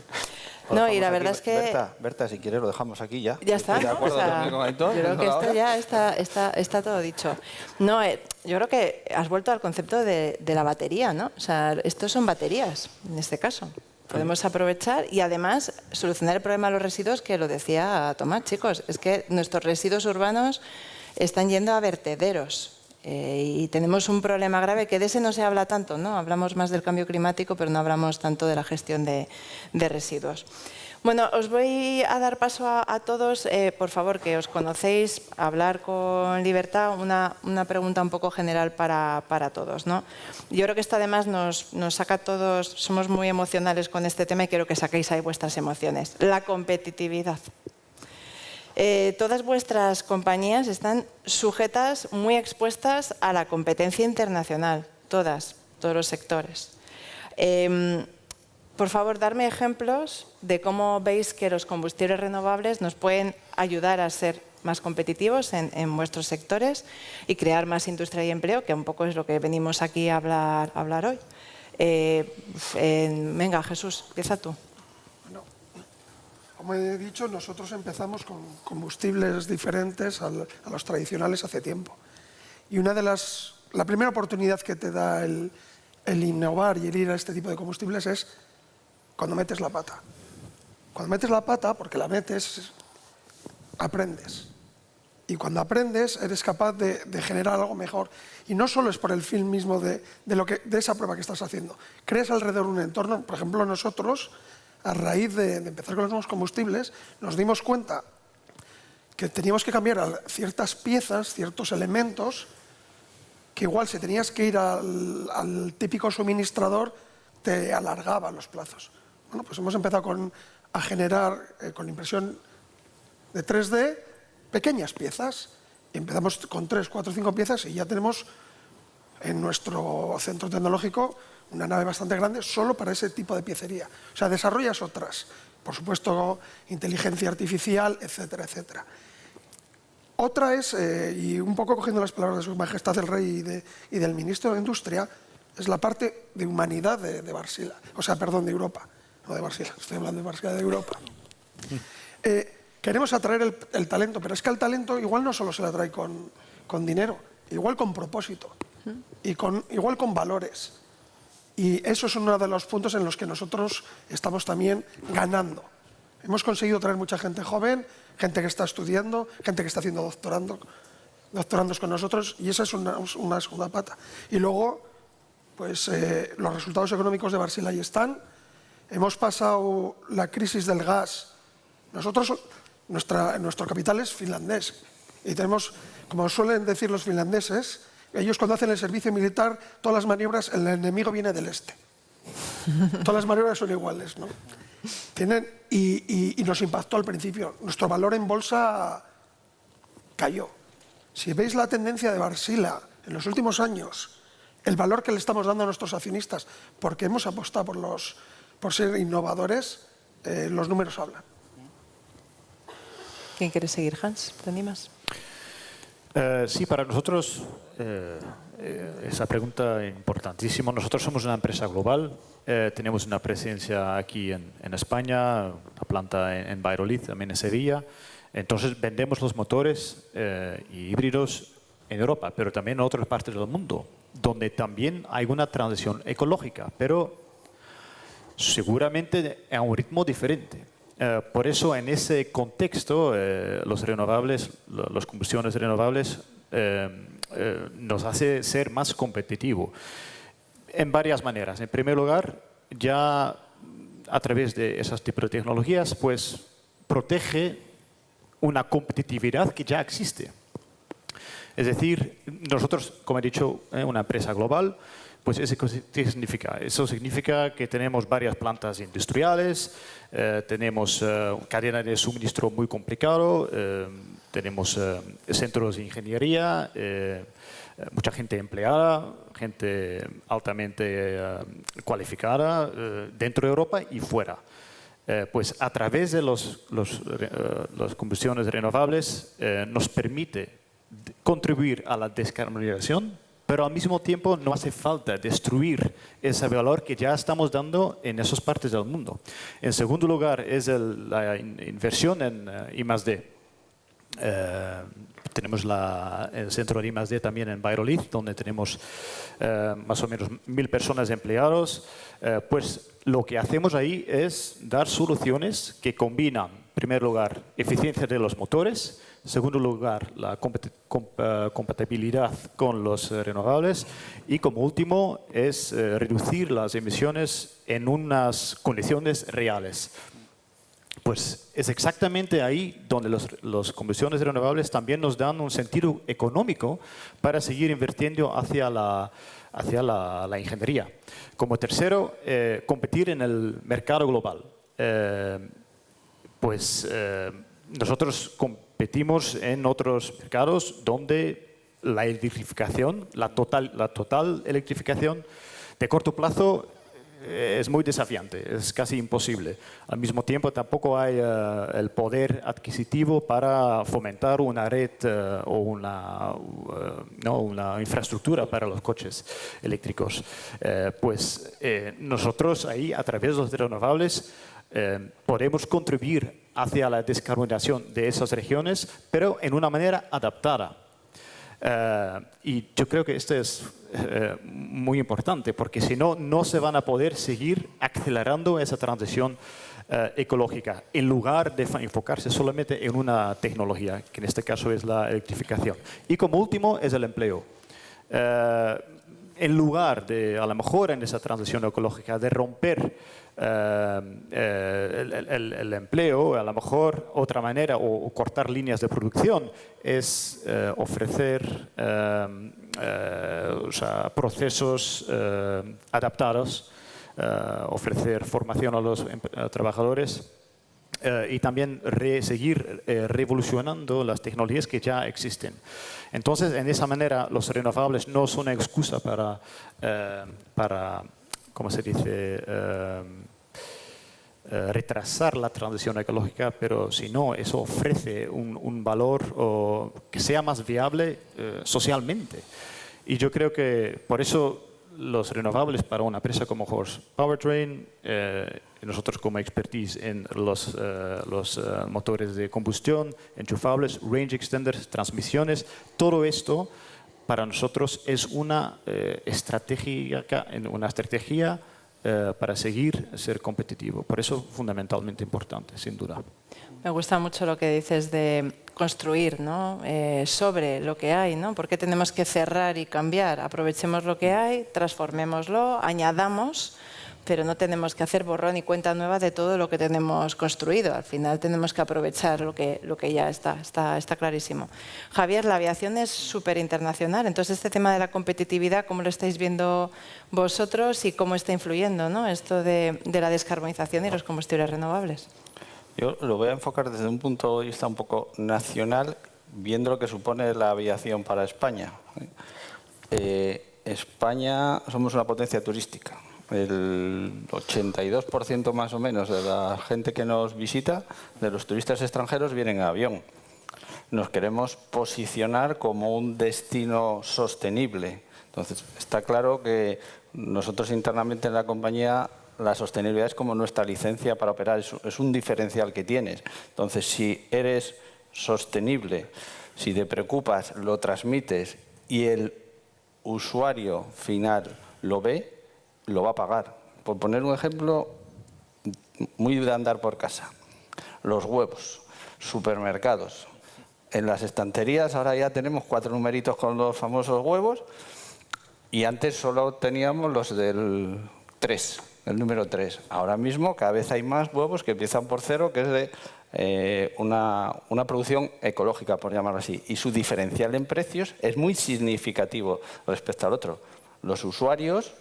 No, y la verdad es que... Berta, si quieres lo dejamos aquí ya. Ya está, ¿De acuerdo con Aitor? Yo creo que esto ya está todo dicho. No, yo creo que has vuelto al concepto de la batería, ¿no? O sea, estos son baterías, en este caso. Podemos aprovechar y además solucionar el problema de los residuos, que lo decía Tomás, chicos. Es que nuestros residuos urbanos están yendo a vertederos. Y tenemos un problema grave que de ese no se habla tanto, ¿no? Hablamos más del cambio climático, pero no hablamos tanto de la gestión de residuos. Bueno, os voy a dar paso a todos, por favor, que os conocéis, hablar con libertad, una pregunta un poco general para todos, ¿no? Yo creo que esto además nos saca a todos, somos muy emocionales con este tema y quiero que saquéis ahí vuestras emociones. La competitividad. Todas vuestras compañías están sujetas, muy expuestas a la competencia internacional, todos los sectores. Por favor, darme ejemplos de cómo veis que los combustibles renovables nos pueden ayudar a ser más competitivos en vuestros sectores y crear más industria y empleo, que un poco es lo que venimos aquí a hablar hoy. Venga, Jesús, empieza tú. Como he dicho, nosotros empezamos con combustibles diferentes a los tradicionales hace tiempo. Y la primera oportunidad que te da el innovar y el ir a este tipo de combustibles es cuando metes la pata. Cuando metes la pata, porque la metes, aprendes. Y cuando aprendes, eres capaz de generar algo mejor. Y no solo es por el fin mismo de esa prueba que estás haciendo. Creas alrededor un entorno. Por ejemplo, nosotros, a raíz de empezar con los nuevos combustibles, nos dimos cuenta que teníamos que cambiar ciertas piezas, ciertos elementos, que igual si tenías que ir al típico suministrador, te alargaba los plazos. Bueno, pues hemos empezado a generar con impresión de 3D pequeñas piezas. Y empezamos con 3, 4, 5 piezas y ya tenemos en nuestro centro tecnológico una nave bastante grande solo para ese tipo de piecería. O sea, desarrollas otras. Por supuesto, inteligencia artificial, etcétera, etcétera. Otra es, y un poco cogiendo las palabras de Su Majestad el Rey y del Ministro de Industria, es la parte de humanidad de Varsila. O sea, perdón, de Europa. No de Varsila, estoy hablando de Varsila, de Europa. Queremos atraer el talento, pero es que el talento igual no solo se le atrae con dinero, igual con propósito, y igual con valores. Y eso es uno de los puntos en los que nosotros estamos también ganando. Hemos conseguido traer mucha gente joven, gente que está estudiando, gente que está haciendo doctorandos con nosotros, y esa es una segunda pata. Y luego, pues los resultados económicos de Varsila ahí están. Hemos pasado la crisis del gas. Nosotros, nuestro capital es finlandés. Y tenemos, como suelen decir los finlandeses, Ellos cuando hacen el servicio militar, todas las maniobras, el enemigo viene del este. Todas las maniobras son iguales, ¿no? Y nos impactó al principio. Nuestro valor en bolsa cayó. Si veis la tendencia de Wärtsilä en los últimos años, el valor que le estamos dando a nuestros accionistas, porque hemos apostado por ser innovadores, los números hablan. ¿Quién quiere seguir, Hans? ¿Te animas? Sí, para nosotros esa pregunta es importantísima. Nosotros somos una empresa global, tenemos una presencia aquí en España, una planta en Valladolid, también en Sevilla. Entonces vendemos los motores y híbridos en Europa, pero también en otras partes del mundo, donde también hay una transición ecológica, pero seguramente a un ritmo diferente. Por eso, en ese contexto, los renovables, las combustiones renovables, nos hace ser más competitivo en varias maneras. En primer lugar, ya a través de esas tipos de tecnologías, pues protege una competitividad que ya existe. Es decir, nosotros, como he dicho, una empresa global, pues ¿qué significa? Eso significa que tenemos varias plantas industriales, tenemos cadena de suministro muy complicado, tenemos centros de ingeniería, mucha gente empleada, gente altamente cualificada dentro de Europa y fuera. Pues a través de las combustiones renovables nos permite contribuir a la descarbonización, pero al mismo tiempo no hace falta destruir ese valor que ya estamos dando en esas partes del mundo. En segundo lugar, es la inversión en I+D. Tenemos el centro de I+D también en Valladolid, donde tenemos más o menos 1.000 personas empleados. Pues lo que hacemos ahí es dar soluciones que combinan, en primer lugar, eficiencia de los motores, en segundo lugar, la compatibilidad con los renovables y como último es reducir las emisiones en unas condiciones reales. Pues es exactamente ahí donde las combustiones renovables también nos dan un sentido económico para seguir invirtiendo hacia la ingeniería. Como tercero, competir en el mercado global. Nosotros competimos en otros mercados donde la electrificación, la total electrificación de corto plazo es muy desafiante, es casi imposible. Al mismo tiempo tampoco hay el poder adquisitivo para fomentar una red o una infraestructura para los coches eléctricos. Nosotros ahí, a través de los renovables, podemos contribuir hacia la descarbonización de esas regiones, pero en una manera adaptada. Y yo creo que esto es muy importante, porque si no, no se van a poder seguir acelerando esa transición ecológica, en lugar de enfocarse solamente en una tecnología, que en este caso es la electrificación. Y como último es el empleo. En lugar de, a lo mejor en esa transición ecológica, de romper el empleo, a lo mejor otra manera, o cortar líneas de producción, es ofrecer procesos adaptados, ofrecer formación a los trabajadores y también seguir revolucionando las tecnologías que ya existen. Entonces, en esa manera, los renovables no son una excusa para ¿cómo se dice?, retrasar la transición ecológica, pero si no, eso ofrece un valor que sea más viable socialmente. Y yo creo que por eso los renovables para una empresa como Horse Powertrain, nosotros como expertise en los motores de combustión, enchufables, range extenders, transmisiones, todo esto para nosotros es una estrategia para seguir ser competitivo. Por eso fundamentalmente importante, sin duda. Me gusta mucho lo que dices de construir, ¿no? Sobre lo que hay, ¿no? ¿Por qué tenemos que cerrar y cambiar? Aprovechemos lo que hay, transformémoslo, añadamos, pero no tenemos que hacer borrón y cuenta nueva de todo lo que tenemos construido. Al final tenemos que aprovechar lo que ya está clarísimo. Javier, la aviación es súper internacional, entonces este tema de la competitividad, ¿cómo lo estáis viendo vosotros y cómo está influyendo, ¿no?, esto de la descarbonización y los combustibles renovables? Yo lo voy a enfocar desde un punto de vista un poco nacional, viendo lo que supone la aviación para España. España somos una potencia turística. El 82% más o menos de la gente que nos visita, de los turistas extranjeros, vienen en avión. Nos queremos posicionar como un destino sostenible. Entonces, está claro que nosotros internamente en la compañía, la sostenibilidad es como nuestra licencia para operar, es un diferencial que tienes. Entonces, si eres sostenible, si te preocupas, lo transmites y el usuario final lo ve, lo va a pagar. Por poner un ejemplo muy de andar por casa. Los huevos, supermercados. En las estanterías ahora ya tenemos 4 numeritos con los famosos huevos y antes solo teníamos los del 3, el número 3. Ahora mismo cada vez hay más huevos que empiezan por 0, que es de una producción ecológica, por llamarlo así. Y su diferencial en precios es muy significativo respecto al otro. Los usuarios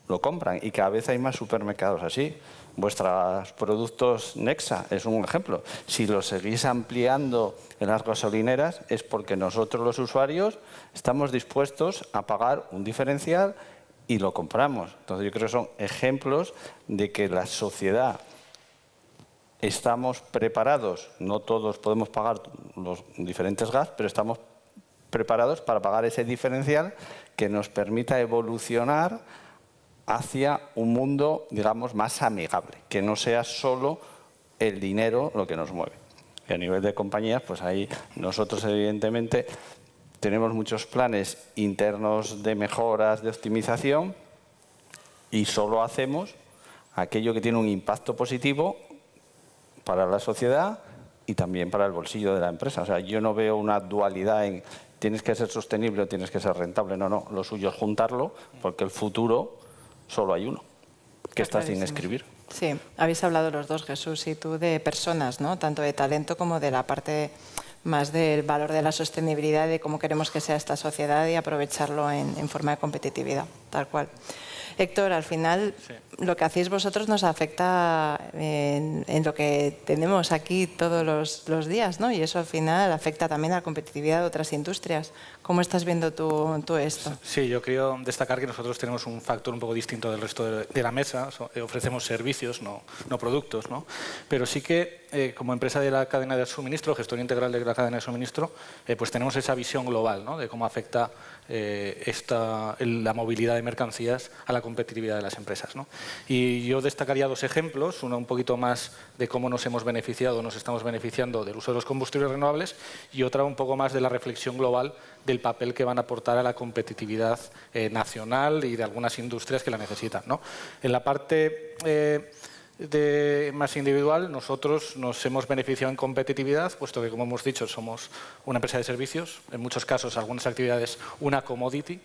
lo compran y cada vez hay más supermercados así. Vuestros productos Nexa es un ejemplo. Si lo seguís ampliando en las gasolineras es porque nosotros los usuarios estamos dispuestos a pagar un diferencial y lo compramos. Entonces yo creo que son ejemplos de que la sociedad estamos preparados, no todos podemos pagar los diferentes gas, pero estamos preparados para pagar ese diferencial que nos permita evolucionar hacia un mundo, digamos, más amigable, que no sea solo el dinero lo que nos mueve. Y a nivel de compañías, pues ahí nosotros evidentemente tenemos muchos planes internos de mejoras, de optimización y solo hacemos aquello que tiene un impacto positivo para la sociedad y también para el bolsillo de la empresa. O sea, yo no veo una dualidad en tienes que ser sostenible o tienes que ser rentable. No, no, lo suyo es juntarlo porque el futuro solo hay uno, que está sin escribir. Sí, habéis hablado los dos, Jesús y tú, de personas, ¿no?, tanto de talento como de la parte más del valor de la sostenibilidad, de cómo queremos que sea esta sociedad y aprovecharlo en forma de competitividad, tal cual. Héctor, al final lo que hacéis vosotros nos afecta en lo que tenemos aquí todos los días, ¿no? Y eso al final afecta también a la competitividad de otras industrias. ¿Cómo estás viendo tú esto? Sí, yo quiero destacar que nosotros tenemos un factor un poco distinto del resto de la mesa. Ofrecemos servicios, no productos, ¿no? Pero sí que como empresa de la cadena de suministro, gestor integral de la cadena de suministro, pues tenemos esa visión global, ¿no?, de cómo afecta la movilidad de mercancías a la competitividad de las empresas, ¿no? Y yo destacaría 2 ejemplos, uno un poquito más de cómo nos hemos beneficiado, nos estamos beneficiando del uso de los combustibles renovables y otra un poco más de la reflexión global del papel que van a aportar a la competitividad nacional y de algunas industrias que la necesitan, ¿no? En la parte más individual, nosotros nos hemos beneficiado en competitividad, puesto que, como hemos dicho, somos una empresa de servicios, en muchos casos, algunas actividades, una commodity,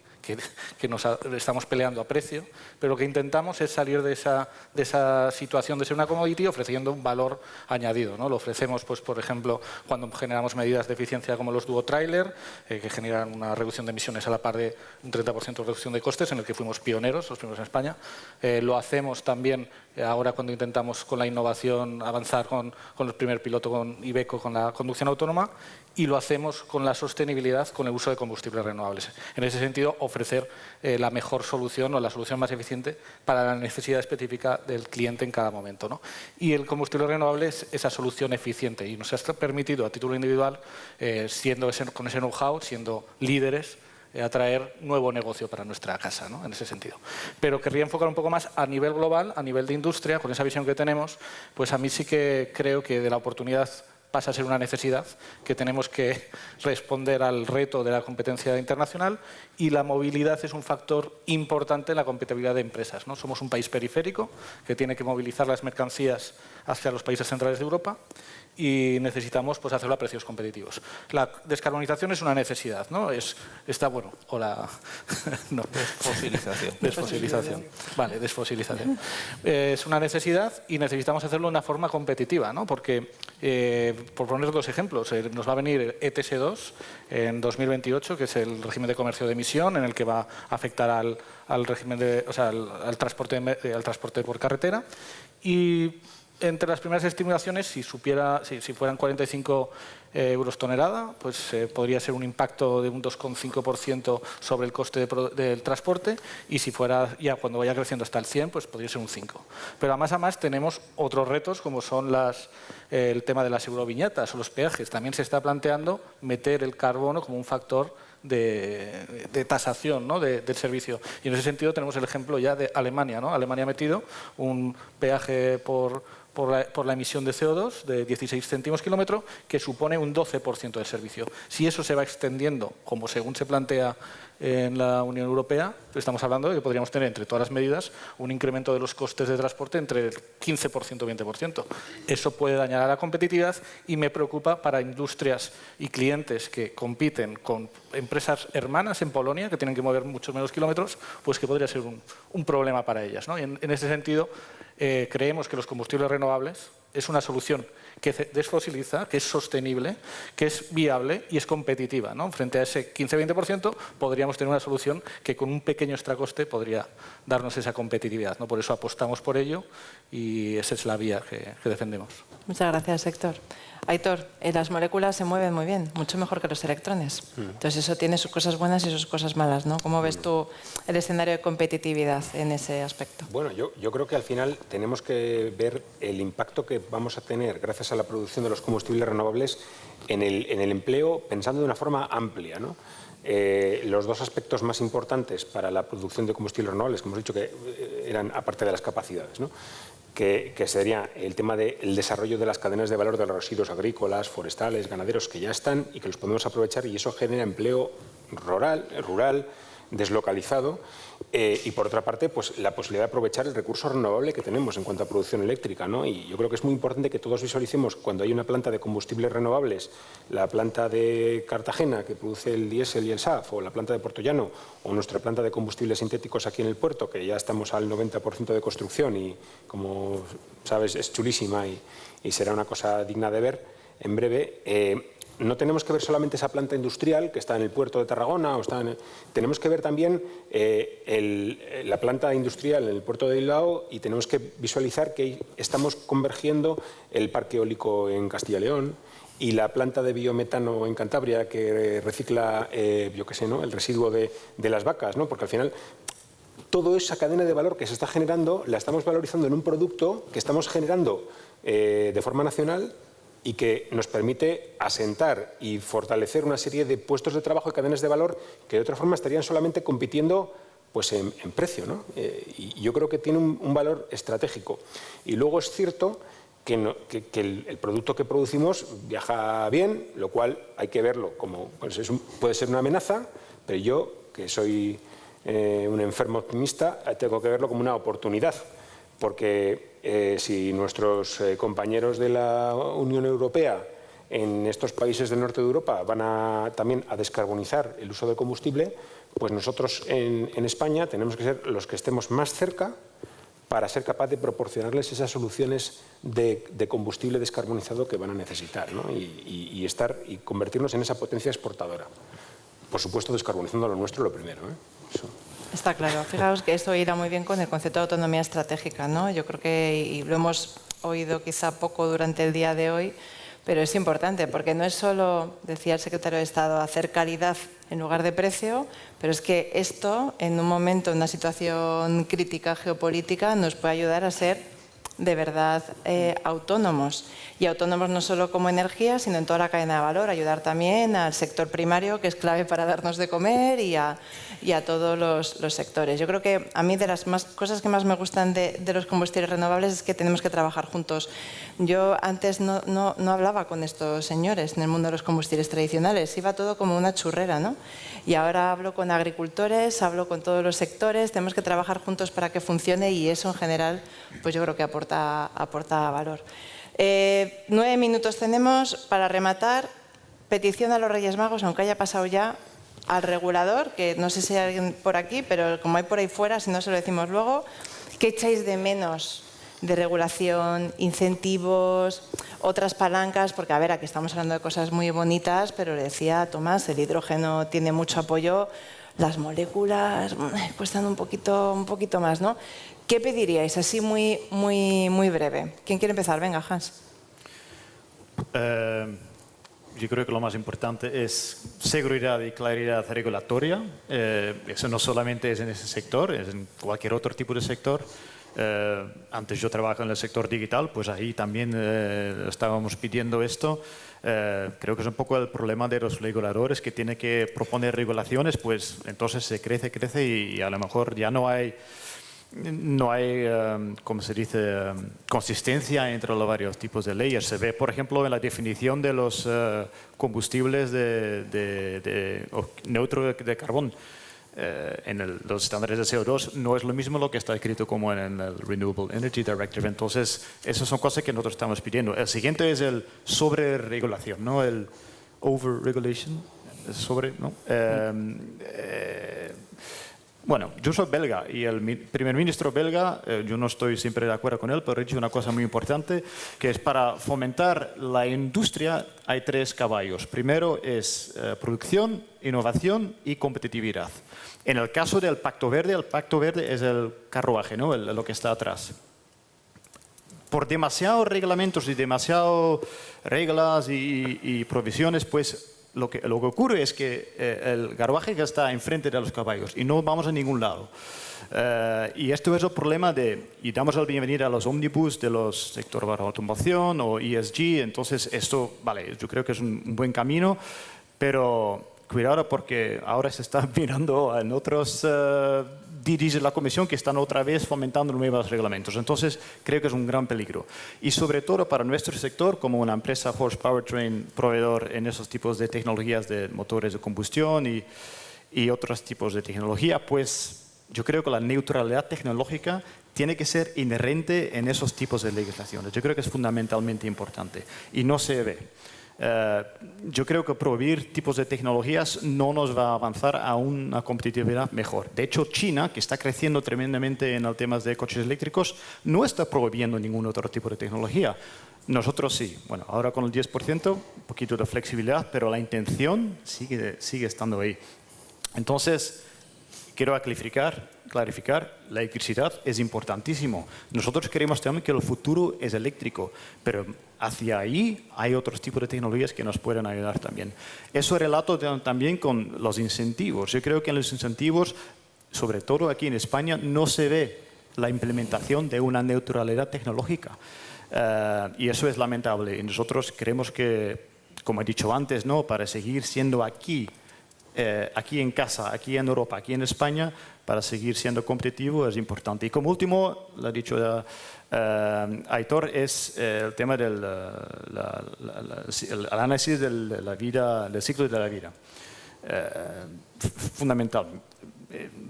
que nos estamos peleando a precio, pero lo que intentamos es salir de esa situación de ser una commodity ofreciendo un valor añadido, ¿no? Lo ofrecemos, pues, por ejemplo, cuando generamos medidas de eficiencia como los Duo Trailer, que generan una reducción de emisiones a la par de un 30% de reducción de costes, en el que fuimos pioneros, los primeros en España. Lo hacemos también ahora cuando intentamos con la innovación avanzar con el primer piloto con Iveco, con la conducción autónoma, y lo hacemos con la sostenibilidad, con el uso de combustibles renovables. En ese sentido, ofrecer la mejor solución o la solución más eficiente para la necesidad específica del cliente en cada momento, ¿no? Y el combustible renovable es esa solución eficiente y nos ha permitido a título individual, con ese know-how, siendo líderes, atraer nuevo negocio para nuestra casa, ¿no?, en ese sentido. Pero querría enfocar un poco más a nivel global, a nivel de industria, con esa visión que tenemos, pues a mí sí que creo que de la oportunidad pasa a ser una necesidad, que tenemos que responder al reto de la competencia internacional, y la movilidad es un factor importante en la competitividad de empresas, ¿no? Somos un país periférico que tiene que movilizar las mercancías hacia los países centrales de Europa y necesitamos pues, hacerlo a precios competitivos. La descarbonización es una necesidad, ¿no? Está bueno, o la... no. Desfosilización. Desfosilización. Vale, desfosilización. Es una necesidad y necesitamos hacerlo de una forma competitiva, ¿no? Porque, por poner dos ejemplos, nos va a venir el ETS2 en 2028, que es el régimen de comercio de emisión, en el que va a afectar al régimen de, o sea, al transporte por carretera. Y entre las primeras estimaciones, si fueran 45 euros tonelada, pues podría ser un impacto de un 2,5% sobre el coste del transporte, y si fuera ya cuando vaya creciendo hasta el 100, pues podría ser un 5%. Pero a más tenemos otros retos, como son el tema de las euroviñetas o los peajes. También se está planteando meter el carbono como un factor de tasación, ¿no? del servicio. Y en ese sentido tenemos el ejemplo ya de Alemania, ¿no? Alemania ha metido un peaje por la emisión de CO2 de 16 céntimos kilómetro, que supone un 12% del servicio. Si eso se va extendiendo, como según se plantea en la Unión Europea, estamos hablando de que podríamos tener entre todas las medidas un incremento de los costes de transporte entre el 15% y 20%. Eso puede dañar a la competitividad y me preocupa para industrias y clientes que compiten con empresas hermanas en Polonia, que tienen que mover muchos menos kilómetros, pues que podría ser un problema para ellas, ¿no? Y en ese sentido, creemos que los combustibles renovables es una solución que desfosiliza, que es sostenible, que es viable y es competitiva, ¿no? Frente a ese 15-20% podríamos tener una solución que con un pequeño extracoste podría darnos esa competitividad, ¿no? Por eso apostamos por ello y esa es la vía que defendemos. Muchas gracias, Héctor. Aitor, las moléculas se mueven muy bien, mucho mejor que los electrones. Entonces eso tiene sus cosas buenas y sus cosas malas, ¿no? ¿Cómo ves tú el escenario de competitividad en ese aspecto? Bueno, yo creo que al final tenemos que ver el impacto que vamos a tener gracias a la producción de los combustibles renovables en el empleo, pensando de una forma amplia, ¿no? Los dos aspectos más importantes para la producción de combustibles renovables, que hemos dicho que eran aparte de las capacidades, ¿no? que sería el tema del desarrollo de las cadenas de valor de los residuos agrícolas, forestales, ganaderos que ya están y que los podemos aprovechar, y eso genera empleo rural deslocalizado, y por otra parte pues la posibilidad de aprovechar el recurso renovable que tenemos en cuanto a producción eléctrica, ¿no? Y yo creo que es muy importante que todos visualicemos cuando hay una planta de combustibles renovables, la planta de Cartagena que produce el diésel y el SAF, o la planta de Puertollano, o nuestra planta de combustibles sintéticos aquí en el puerto, que ya estamos al 90% de construcción y, como sabes, es chulísima y será una cosa digna de ver en breve. No tenemos que ver solamente esa planta industrial que está en el puerto de Tarragona, tenemos que ver también la planta industrial en el puerto de Bilbao, y tenemos que visualizar que estamos convergiendo el parque eólico en Castilla y León y la planta de biometano en Cantabria, que recicla yo qué sé, ¿no? el residuo de las vacas, ¿no? Porque al final toda esa cadena de valor que se está generando la estamos valorizando en un producto que estamos generando de forma nacional, y que nos permite asentar y fortalecer una serie de puestos de trabajo y cadenas de valor que de otra forma estarían solamente compitiendo pues en precio, ¿no? Y yo creo que tiene un valor estratégico. Y luego es cierto que el producto que producimos viaja bien, lo cual hay que verlo como pues puede ser una amenaza, pero yo, que soy un enfermo optimista, tengo que verlo como una oportunidad. Porque si nuestros compañeros de la Unión Europea en estos países del norte de Europa van también a descarbonizar el uso de combustible, pues nosotros en España tenemos que ser los que estemos más cerca para ser capaz de proporcionarles esas soluciones de combustible descarbonizado que van a necesitar, ¿no? y convertirnos en esa potencia exportadora. Por supuesto, descarbonizando lo nuestro lo primero, ¿eh? Eso. Está claro. Fijaos que esto irá muy bien con el concepto de autonomía estratégica, ¿no? Yo creo que, y lo hemos oído quizá poco durante el día de hoy, pero es importante porque no es solo, decía el secretario de Estado, hacer calidad en lugar de precio, pero es que esto, en un momento, en una situación crítica geopolítica, nos puede ayudar a ser de verdad autónomos. Y autónomos no solo como energía, sino en toda la cadena de valor. Ayudar también al sector primario, que es clave para darnos de comer, y a todos los sectores. Yo creo que a mí de las cosas que más me gustan de los combustibles renovables es que tenemos que trabajar juntos. Yo antes no hablaba con estos señores en el mundo de los combustibles tradicionales. Iba todo como una churrera, ¿no? Y ahora hablo con agricultores, hablo con todos los sectores. Tenemos que trabajar juntos para que funcione, y eso en general pues yo creo que aporta valor. 9 minutos tenemos para rematar. Petición a los Reyes Magos, aunque haya pasado ya, al regulador, que no sé si hay alguien por aquí, pero como hay por ahí fuera, si no se lo decimos luego, ¿qué echáis de menos de regulación, incentivos, otras palancas? Porque, a ver, aquí estamos hablando de cosas muy bonitas, pero le decía Tomás, el hidrógeno tiene mucho apoyo, las moléculas cuestan un poquito más, ¿no? ¿Qué pediríais? Así muy breve. ¿Quién quiere empezar? Venga, Hans. Yo creo que lo más importante es seguridad y claridad regulatoria. Eso no solamente es en ese sector, es en cualquier otro tipo de sector. Antes yo trabajaba en el sector digital, pues ahí también estábamos pidiendo esto. Creo que es un poco el problema de los reguladores, que tienen que proponer regulaciones, pues entonces se crece y a lo mejor ya no hay ¿cómo se dice?, consistencia entre los varios tipos de leyes. Se ve, por ejemplo, en la definición de los combustibles neutro de carbón. En los estándares de CO2 no es lo mismo lo que está escrito como en el Renewable Energy Directive. Entonces, esas son cosas que nosotros estamos pidiendo. El siguiente es el sobre-regulación, ¿no? El over-regulation. ¿No? Bueno, yo soy belga y el primer ministro belga, yo no estoy siempre de acuerdo con él, pero ha dicho una cosa muy importante, que es para fomentar la industria hay 3 caballos. Primero es producción, innovación y competitividad. En el caso del Pacto Verde, el Pacto Verde es el carruaje, ¿no? Lo que está atrás. Por demasiados reglamentos y demasiadas reglas y provisiones, pues lo que ocurre es que el carruaje ya está enfrente de los caballos y no vamos a ningún lado. Y esto es el problema y damos la bienvenida a los ómnibus de los sectores de automoción o ESG. Entonces esto, vale, yo creo que es un buen camino, pero cuidado porque ahora se está mirando en otros DGs de la Comisión que están otra vez fomentando nuevos reglamentos. Entonces, creo que es un gran peligro. Y sobre todo para nuestro sector, como una empresa Horse Powertrain, proveedor en esos tipos de tecnologías de motores de combustión y otros tipos de tecnología, pues yo creo que la neutralidad tecnológica tiene que ser inherente en esos tipos de legislaciones. Yo creo que es fundamentalmente importante y no se ve. Yo creo que prohibir tipos de tecnologías no nos va a avanzar a una competitividad mejor. De hecho, China, que está creciendo tremendamente en el tema de coches eléctricos, no está prohibiendo ningún otro tipo de tecnología. Nosotros sí. Bueno, ahora con el 10%, un poquito de flexibilidad, pero la intención sigue estando ahí. Entonces, quiero clarificar, la electricidad es importantísimo. Nosotros queremos también que el futuro es eléctrico, pero hacia ahí hay otros tipos de tecnologías que nos pueden ayudar también. Eso relato también con los incentivos. Yo creo que en los incentivos, sobre todo aquí en España, no se ve la implementación de una neutralidad tecnológica. Y eso es lamentable. Y nosotros creemos que, como he dicho antes, ¿no?, para seguir siendo aquí en casa, aquí en Europa, aquí en España, para seguir siendo competitivo es importante. Y como último, lo ha dicho Aitor, es el tema del el análisis de la vida, del ciclo de la vida. Fundamental.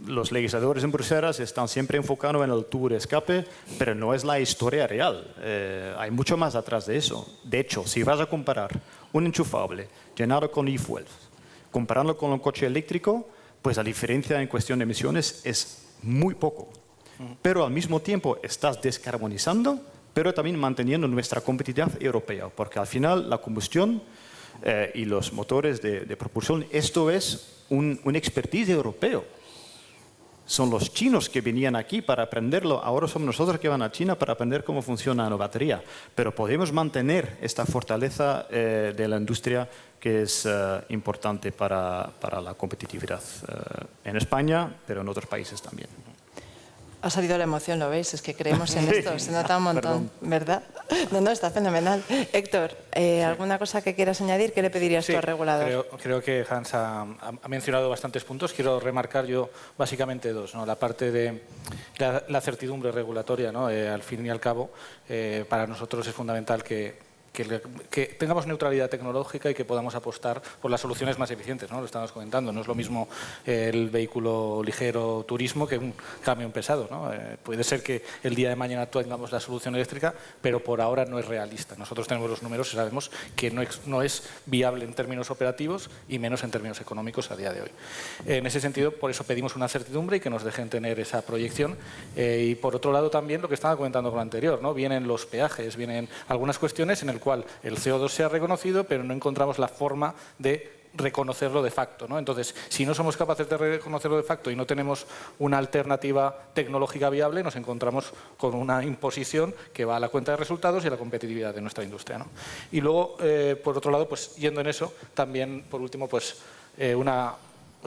Los legisladores en Bruselas están siempre enfocados en el tubo de escape, pero no es la historia real. Hay mucho más atrás de eso. De hecho, si vas a comparar un enchufable llenado con e-fuel, compararlo con un coche eléctrico, pues la diferencia en cuestión de emisiones es muy poco. Pero al mismo tiempo estás descarbonizando, pero también manteniendo nuestra competitividad europea, porque al final la combustión y los motores de propulsión, esto es un expertise europeo. Son los chinos que venían aquí para aprenderlo, ahora somos nosotros que van a China para aprender cómo funciona la batería. Pero podemos mantener esta fortaleza de la industria que es importante para la competitividad en España, pero en otros países también. Ha salido la emoción, ¿lo veis? Es que creemos en esto, se nota un montón, ¿verdad? No, está fenomenal. Héctor, ¿alguna cosa que quieras añadir? ¿Qué le pedirías tú al regulador? Creo que Hans ha mencionado bastantes puntos. Quiero remarcar yo básicamente 2, ¿no? La parte de la certidumbre regulatoria, ¿no? Al fin y al cabo, para nosotros es fundamental que que tengamos neutralidad tecnológica y que podamos apostar por las soluciones más eficientes, ¿no? Lo estábamos comentando, no es lo mismo el vehículo ligero turismo que un camión pesado, ¿no? Puede ser que el día de mañana tengamos la solución eléctrica, pero por ahora no es realista. Nosotros tenemos los números y sabemos que no es viable en términos operativos y menos en términos económicos a día de hoy. En ese sentido, por eso pedimos una certidumbre y que nos dejen tener esa proyección. Y por otro lado también lo que estaba comentando con lo anterior, ¿no? Vienen los peajes, vienen algunas cuestiones en el cual el CO2 se ha reconocido, pero no encontramos la forma de reconocerlo de facto, ¿no? Entonces, si no somos capaces de reconocerlo de facto y no tenemos una alternativa tecnológica viable, nos encontramos con una imposición que va a la cuenta de resultados y a la competitividad de nuestra industria, ¿no? Y luego, por otro lado, pues yendo en eso, también, por último, pues una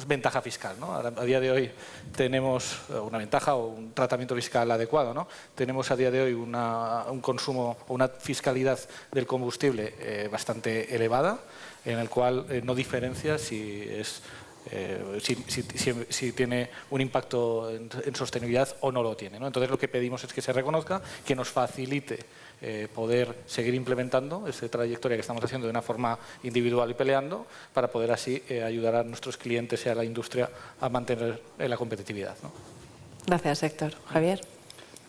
ventaja fiscal, ¿no? A día de hoy tenemos una ventaja o un tratamiento fiscal adecuado, ¿no? Tenemos a día de hoy un consumo o una fiscalidad del combustible bastante elevada, en el cual no diferencia si tiene un impacto en sostenibilidad o no lo tiene, ¿no? Entonces lo que pedimos es que se reconozca, que nos facilite poder seguir implementando esa trayectoria que estamos haciendo de una forma individual y peleando para poder así ayudar a nuestros clientes y a la industria a mantener la competitividad, ¿no? Gracias, Héctor. Javier.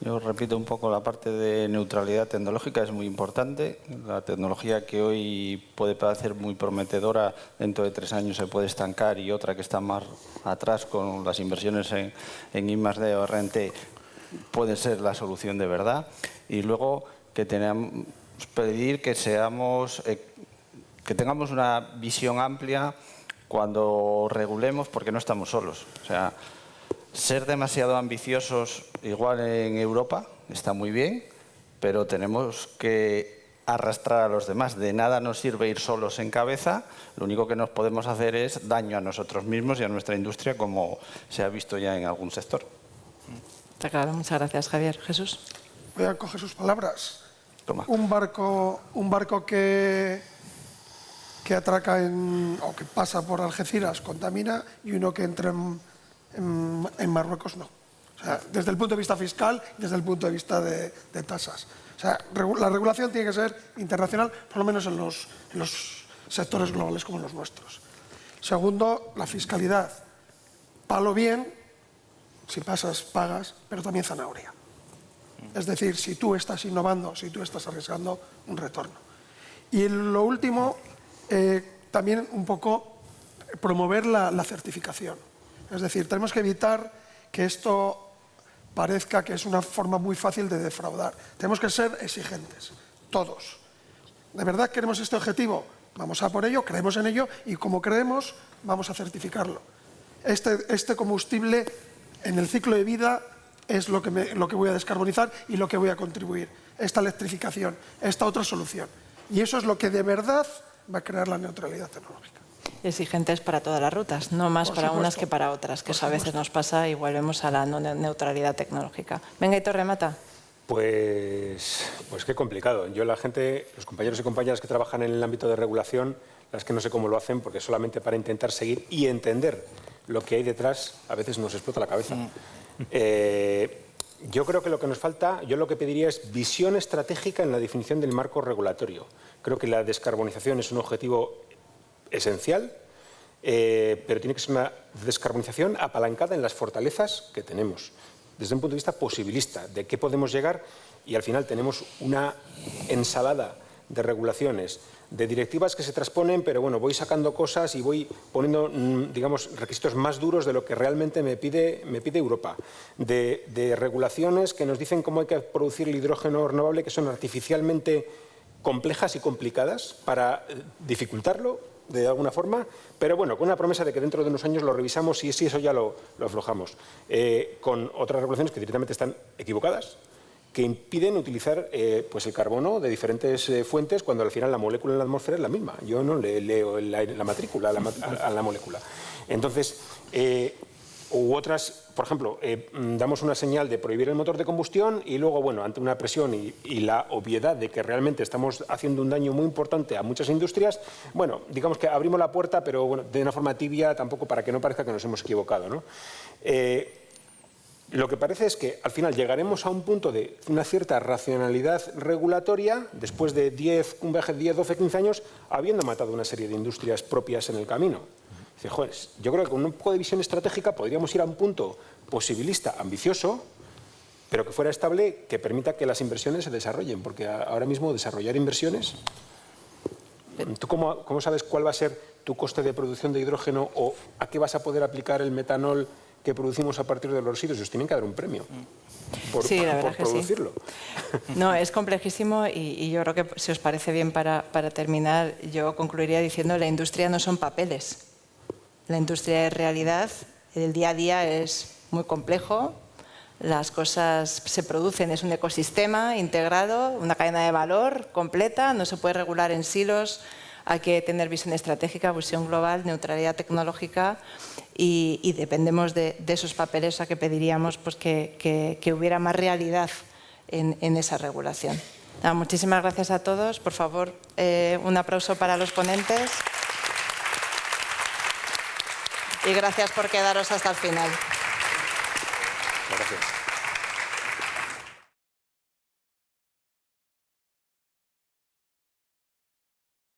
Yo repito un poco la parte de neutralidad tecnológica, es muy importante. La tecnología que hoy puede parecer muy prometedora, dentro de 3 años se puede estancar, y otra que está más atrás con las inversiones en I+D o R&T puede ser la solución de verdad. Y luego que tenemos pedir que tengamos una visión amplia cuando regulemos, porque no estamos solos. O sea, ser demasiado ambiciosos, igual en Europa, está muy bien, pero tenemos que arrastrar a los demás. De nada nos sirve ir solos en cabeza, lo único que nos podemos hacer es daño a nosotros mismos y a nuestra industria, como se ha visto ya en algún sector. Está claro, muchas gracias, Javier. Jesús. Voy a coger sus palabras. Toma. Un barco que atraca o que pasa por Algeciras contamina, y uno que entra en Marruecos no. O sea, desde el punto de vista fiscal, desde el punto de vista de tasas. O sea, la regulación tiene que ser internacional, por lo menos en los sectores globales como los nuestros. Segundo, la fiscalidad. Palo bien, si pasas, pagas, pero también zanahoria. Es decir, si tú estás innovando, si tú estás arriesgando, un retorno. Y lo último, también un poco promover la certificación. Es decir, tenemos que evitar que esto parezca que es una forma muy fácil de defraudar. Tenemos que ser exigentes, todos. ¿De verdad queremos este objetivo? Vamos a por ello, creemos en ello, y como creemos, vamos a certificarlo. Este combustible en el ciclo de vida es lo que voy a descarbonizar y lo que voy a contribuir. Esta electrificación, esta otra solución. Y eso es lo que de verdad va a crear la neutralidad tecnológica. Exigentes para todas las rutas, no más para unas que para otras, que eso a veces nos pasa y volvemos a la neutralidad tecnológica. Venga, Hitor, remata. Pues qué complicado. Yo los compañeros y compañeras que trabajan en el ámbito de regulación, la verdad es que no sé cómo lo hacen, porque solamente para intentar seguir y entender lo que hay detrás a veces nos explota la cabeza. Yo creo que lo que nos falta, yo lo que pediría es visión estratégica en la definición del marco regulatorio. Creo que la descarbonización es un objetivo esencial, pero tiene que ser una descarbonización apalancada en las fortalezas que tenemos, desde un punto de vista posibilista, de qué podemos llegar, y al final tenemos una ensalada de regulaciones, de directivas que se transponen, pero bueno, voy sacando cosas y voy poniendo, digamos, requisitos más duros de lo que realmente me pide Europa, de regulaciones que nos dicen cómo hay que producir el hidrógeno renovable, que son artificialmente complejas y complicadas para dificultarlo de alguna forma, pero bueno, con una promesa de que dentro de unos años lo revisamos y si eso ya lo aflojamos. Con otras regulaciones que directamente están equivocadas, que impiden utilizar pues el carbono de diferentes fuentes, cuando al final la molécula en la atmósfera es la misma. Yo no le leo la matrícula a la molécula. Entonces, u otras, por ejemplo, damos una señal de prohibir el motor de combustión y luego, bueno, ante una presión y la obviedad de que realmente estamos haciendo un daño muy importante a muchas industrias, bueno, digamos que abrimos la puerta, pero bueno, de una forma tibia, tampoco para que no parezca que nos hemos equivocado, ¿no? Lo que parece es que al final llegaremos a un punto de una cierta racionalidad regulatoria después de 10, 12, 15 años, habiendo matado una serie de industrias propias en el camino. Dice, joder, yo creo que con un poco de visión estratégica podríamos ir a un punto posibilista, ambicioso, pero que fuera estable, que permita que las inversiones se desarrollen, porque ahora mismo desarrollar inversiones... ¿Tú cómo sabes cuál va a ser tu coste de producción de hidrógeno o a qué vas a poder aplicar el metanol que producimos a partir de los residuos? Os tienen que dar un premio por producirlo. Sí. No, es complejísimo y yo creo que, si os parece bien, para terminar, yo concluiría diciendo que la industria no son papeles. La industria es realidad, el día a día es muy complejo, las cosas se producen, es un ecosistema integrado, una cadena de valor completa, no se puede regular en silos, hay que tener visión estratégica, visión global, neutralidad tecnológica y dependemos de esos papeles, a que pediríamos pues, que hubiera más realidad en esa regulación. Nada, muchísimas gracias a todos. Por favor, un aplauso para los ponentes. Y gracias por quedaros hasta el final. Gracias.